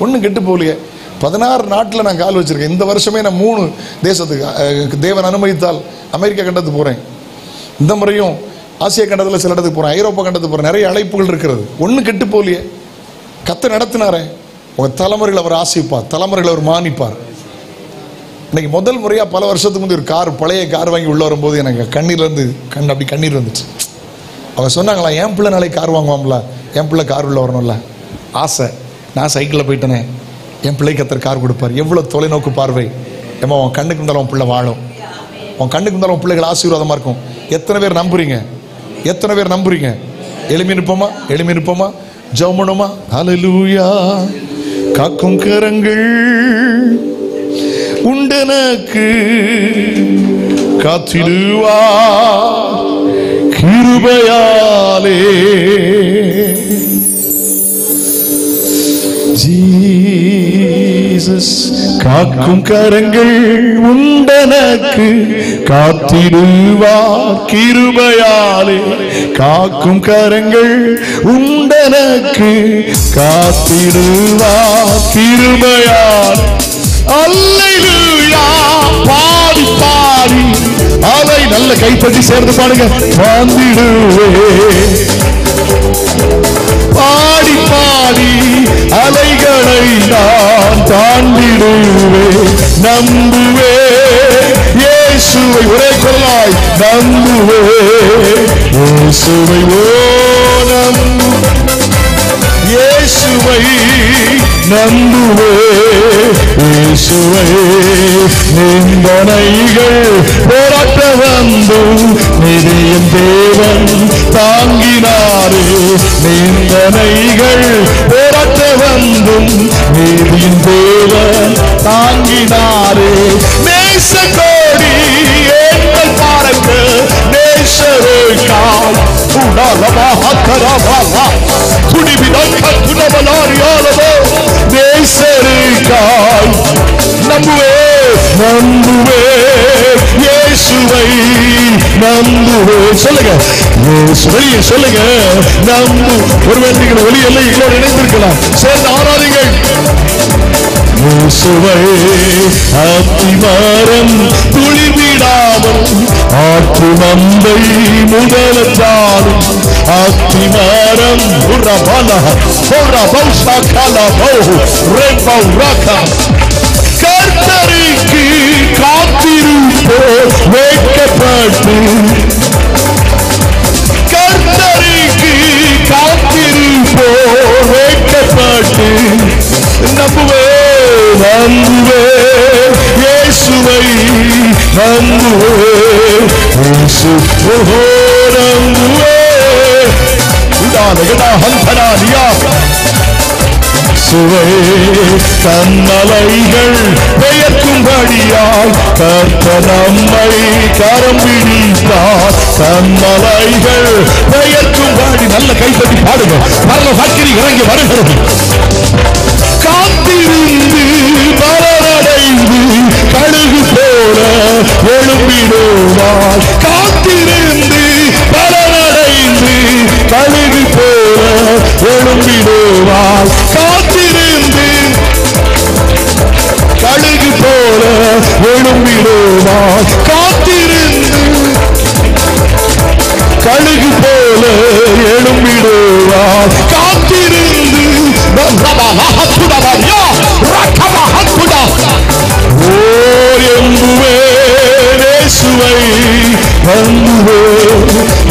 ஒன்றும் கெட்டு போகலையே. 16 நாட்டில் நான் கால் வச்சுருக்கேன். இந்த வருஷமே நான் 3 தேசத்துக்கு தேவன் அனுமதித்தால் அமெரிக்கா கண்டத்துக்கு போகிறேன். இந்த முறையும் ஆசியா கண்டத்தில் சில இடத்துக்கு போகிறேன், ஐரோப்பா கண்டத்துக்கு போகிறேன். நிறைய அழைப்புகள் இருக்கிறது. ஒன்றும் கெட்டு போகலையே. கத்த நடத்தினாரே. உங்கள் தலைமுறையில் அவர் ஆசிப்பார், தலைமுறையில் அவர் மானிப்பார். இன்னைக்கு முதல் முறையாக பல வருஷத்துக்கு முந்தைய ஒரு கார், பழைய கார் வாங்கி உள்ளே வரும்போது எனக்கு கண்ணீர்லேருந்து அப்படி கண்ணீர் வந்துச்சு. அவங்க சொன்னாங்களா, என் பிள்ளை நாளைக்கு கார் வாங்குவாங்களா, என் பிள்ளை கார் உள்ளே வரணும்ல. ஆசை. நான் சைக்கிளில் போயிட்டேனே, என் பிள்ளைக்கு கத்தர் கார் கொடுப்பார். எவ்வளோ தொலைநோக்கு பார்வை. ஏமா, உன் கண்ணுக்கு இருந்தாலும் உன் பிள்ளை வாழும், உன் கண்ணுக்கு இருந்தாலும் உன் பிள்ளைகள் ஆசீர்வாதமாக இருக்கும். எத்தனை பேர் நம்புறீங்க? எத்தனை பேர் நம்புறீங்க? எளிமை நிற்போமா? எளிமை நிற்போமா? ஜெபம் பண்ணுமா? ஹல்லேலூயா. காக்கும் கரங்கள் உண்டனக்கு காத்திடுவா கிருபையாலே. ஜீசஸ் காக்கும் கரங்கள் உண்டனக்கு காத்திடுவா கிருபையாலே. காக்கும் கரங்கள் உண்டனக்கு காத்திடுவா கிருபையாலே. அல்லேலூயா. பாடி பாடி அலை நல்ல கைத்தட்டி சேர்ந்து பாடுங்க. வாழ்ந்திடுவே பாடி பாடி அலைகளை நான் தாண்டிடுவே. நம்புவே இயேசுவை. ஒரே கொள்ளாய் நம்புவே இயேசுவை. ஓ இயேசுவை நம்புவே இயேசுவை. நிந்தனைகள் போராட்ட வந்தும் நிதியின் தேவன் தாங்கினாரே. நிந்தனைகள் போராட்ட வந்தும் நீதியின் தேவன் தாங்கினாரே. நேச கோடி ஏங்கள் பாருங்க நேசருக்காய் நேசருக்காய் நம்புவே நம்புவே இயேசுவை நம்புவேன். சொல்லுங்க வெளியே சொல்லுங்க, நம்பு. ஒருவேளை நீங்கள் வெளியே எங்களோடு இணைந்திருக்கலாம், சேர்ந்து ஆராதிங்கள். இயேசுவை அத்திமரம் துளிவிடாமல் ஆற்றும் அம்பை முதலத்தாலும் அத்திமரம் கர்த்தருக்கு காத்திருப்போர் வேட்கப்பட்டு, கர்த்தருக்கு காத்திருப்போர் வேட்கப்பட்டு நம்புவே நம்புவே இயேசுவை நம்புவே இயேசு நம்புவே. சுவை கண்மலைகள் பெயர்க்கும்படியால் கர்த்தர் நம்மை கரம் பிடித்தார். கண்மலைகள் பெயர்க்கும்படி நல்ல கைத்தட்டி பாடுங்க. பரலோக அக்கினி இறங்கி வருகிறது. காத்திருந்து பலனடைந்து கழுகு போல எழும்பிடுவார். காத்திருந்து பலனடைந்து கழுகு போல எழும்பிடுவார். காத்திருந்து கழுகு போல எழும்பிடுவார். காத்திருந்து கழுகு போல எழும்பிடுவார். காத்திருந்து எம்புவே இயேசுவை நம்புவே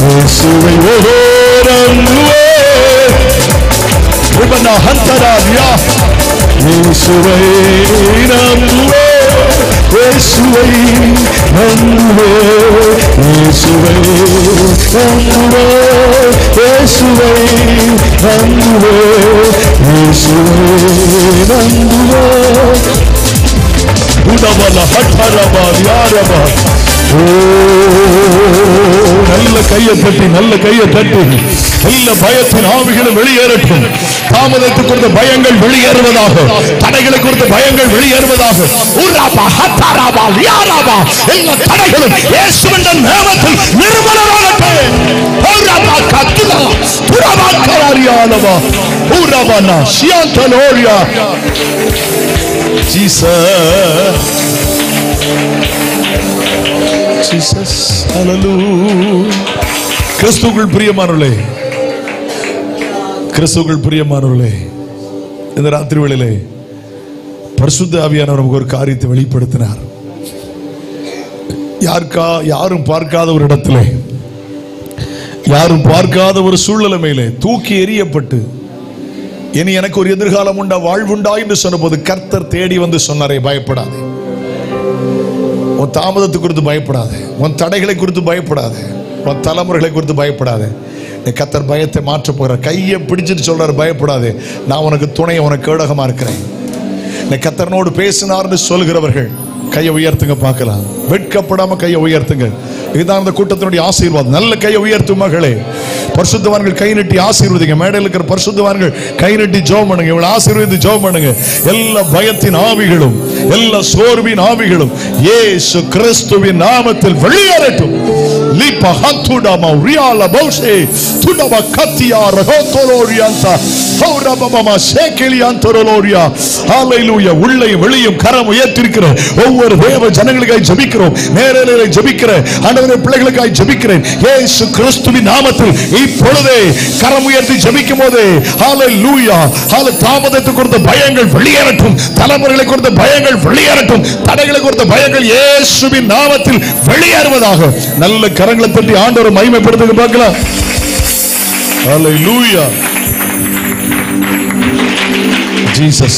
இயேசுவை நம்புவே. இயேசுவை நம்புவே இயேசுவை நம்புவே இயேசுவை நம்புவே இயேசுவை நம்புவே இயேசுவை நம்புவே. நல்ல கையை தட்டி நல்ல கையை தட்டி நல்ல பயத்தின் ஆவிகளும் வெளியேறட்டும். தாமதத்தை குறித்த பயங்கள் வெளியேறுவதாக, தடைகளை குறித்த பயங்கள் வெளியேறுவதாக. எல்லா தடைகளும் இயேசுவின் நாமத்தில் நிர்மூலமாகட்டும். கிறிஸ்துவுக்குள் பிரியமானவர்களே, கிறிஸ்துவுக்குள் பிரியமானவர்களே, இந்த ராத்திரி வேளையிலே பரிசுத்த ஆவியானவர் நமக்கு ஒரு காரியத்தை வெளிப்படுத்தினார். யாரும் பார்க்காத ஒரு இடத்திலே, யாரும் பார்க்காத ஒரு சூழ்நிலைமையிலே தூக்கி எறியப்பட்டு இனி எனக்கு ஒரு எதிர்காலம் உண்டா, வாழ்வுண்டா என்று சொன்னபோது கர்த்தர் தேடி வந்து சொன்னாரே, பயப்படாதே. உன் தாமதத்தை குறித்து பயப்படாதே, உன் தடைகளை குறித்து பயப்படாதே, உன் தலைமுறைகளை குறித்து பயப்படாதே. நீ கர்த்தர் பயத்தை மாற்ற போகிற. கையை பிடிச்சிட்டு சொல்றாரு, பயப்படாதே, நான் உனக்கு துணை, உனக்கு கேடகமா இருக்கிறேன். நீ கர்த்தரனோடு பேசினார்னு சொல்கிறவர்கள் கையை உயர்த்துங்க பார்க்கலாம். வெட்கப்படாம கையை உயர்த்துங்க. இதுதான் அந்த கூட்டத்தினுடைய ஆசீர்வாதம். நல்ல கையை உயர்த்தும் மகளே. பரிசுத்தவான்கள் கை நீட்டி ஆசீர்வதிங்க. மேடையில் இருக்கிற பரிசுத்தவான்கள் கை நீட்டி ஜெபம் பண்ணுங்க. இவளை ஆசீர்வதித்து ஜெபம் பண்ணுங்க. எல்லா பயத்தின் ஆவிகளும், எல்லா சோர்வின் ஆவிகளும் இயேசு கிறிஸ்துவின் நாமத்தில் வெளியேறட்டும். லிபா ஹத்துடாமா ரியால பௌஷே துடபா கத்தியா ரகோதோலோரியாந்தா ஹௌரபபமா சேகலியாந்தோலோரியா. ஹalleluya. உள்ளேயும் வெளியும் கரம் உயர்த்திருக்கிற ஒவ்வொரு தேவ ஜனங்களுக்காய் ஜெபிக்கிறோம். நேரடியாக ஜெபிக்கிற ஆண்டவரே பிள்ளைகளுக்காய் ஜெபிக்கிறேன். இயேசு கிறிஸ்துவின் நாமத்தில் இப்பொழுதே கரம் உயர்த்தி ஜெபிக்கும் போது ஹalleluya. தாமதத்தை குறித்த பயங்கள் வெளியேறட்டும். தலைமுறைகளை குறித்த பயங்கள் வெளியேறட்டும். தடைகளை குறித்த பயங்கள் இயேசுவின் நாமத்தில் வெளியேறுவதாக. நல்ல கரங்களை தட்டி ஆண்டவரை மகிமைப்படுத்துங்க பார்க்கலாம். ஹalleluya. Jesus.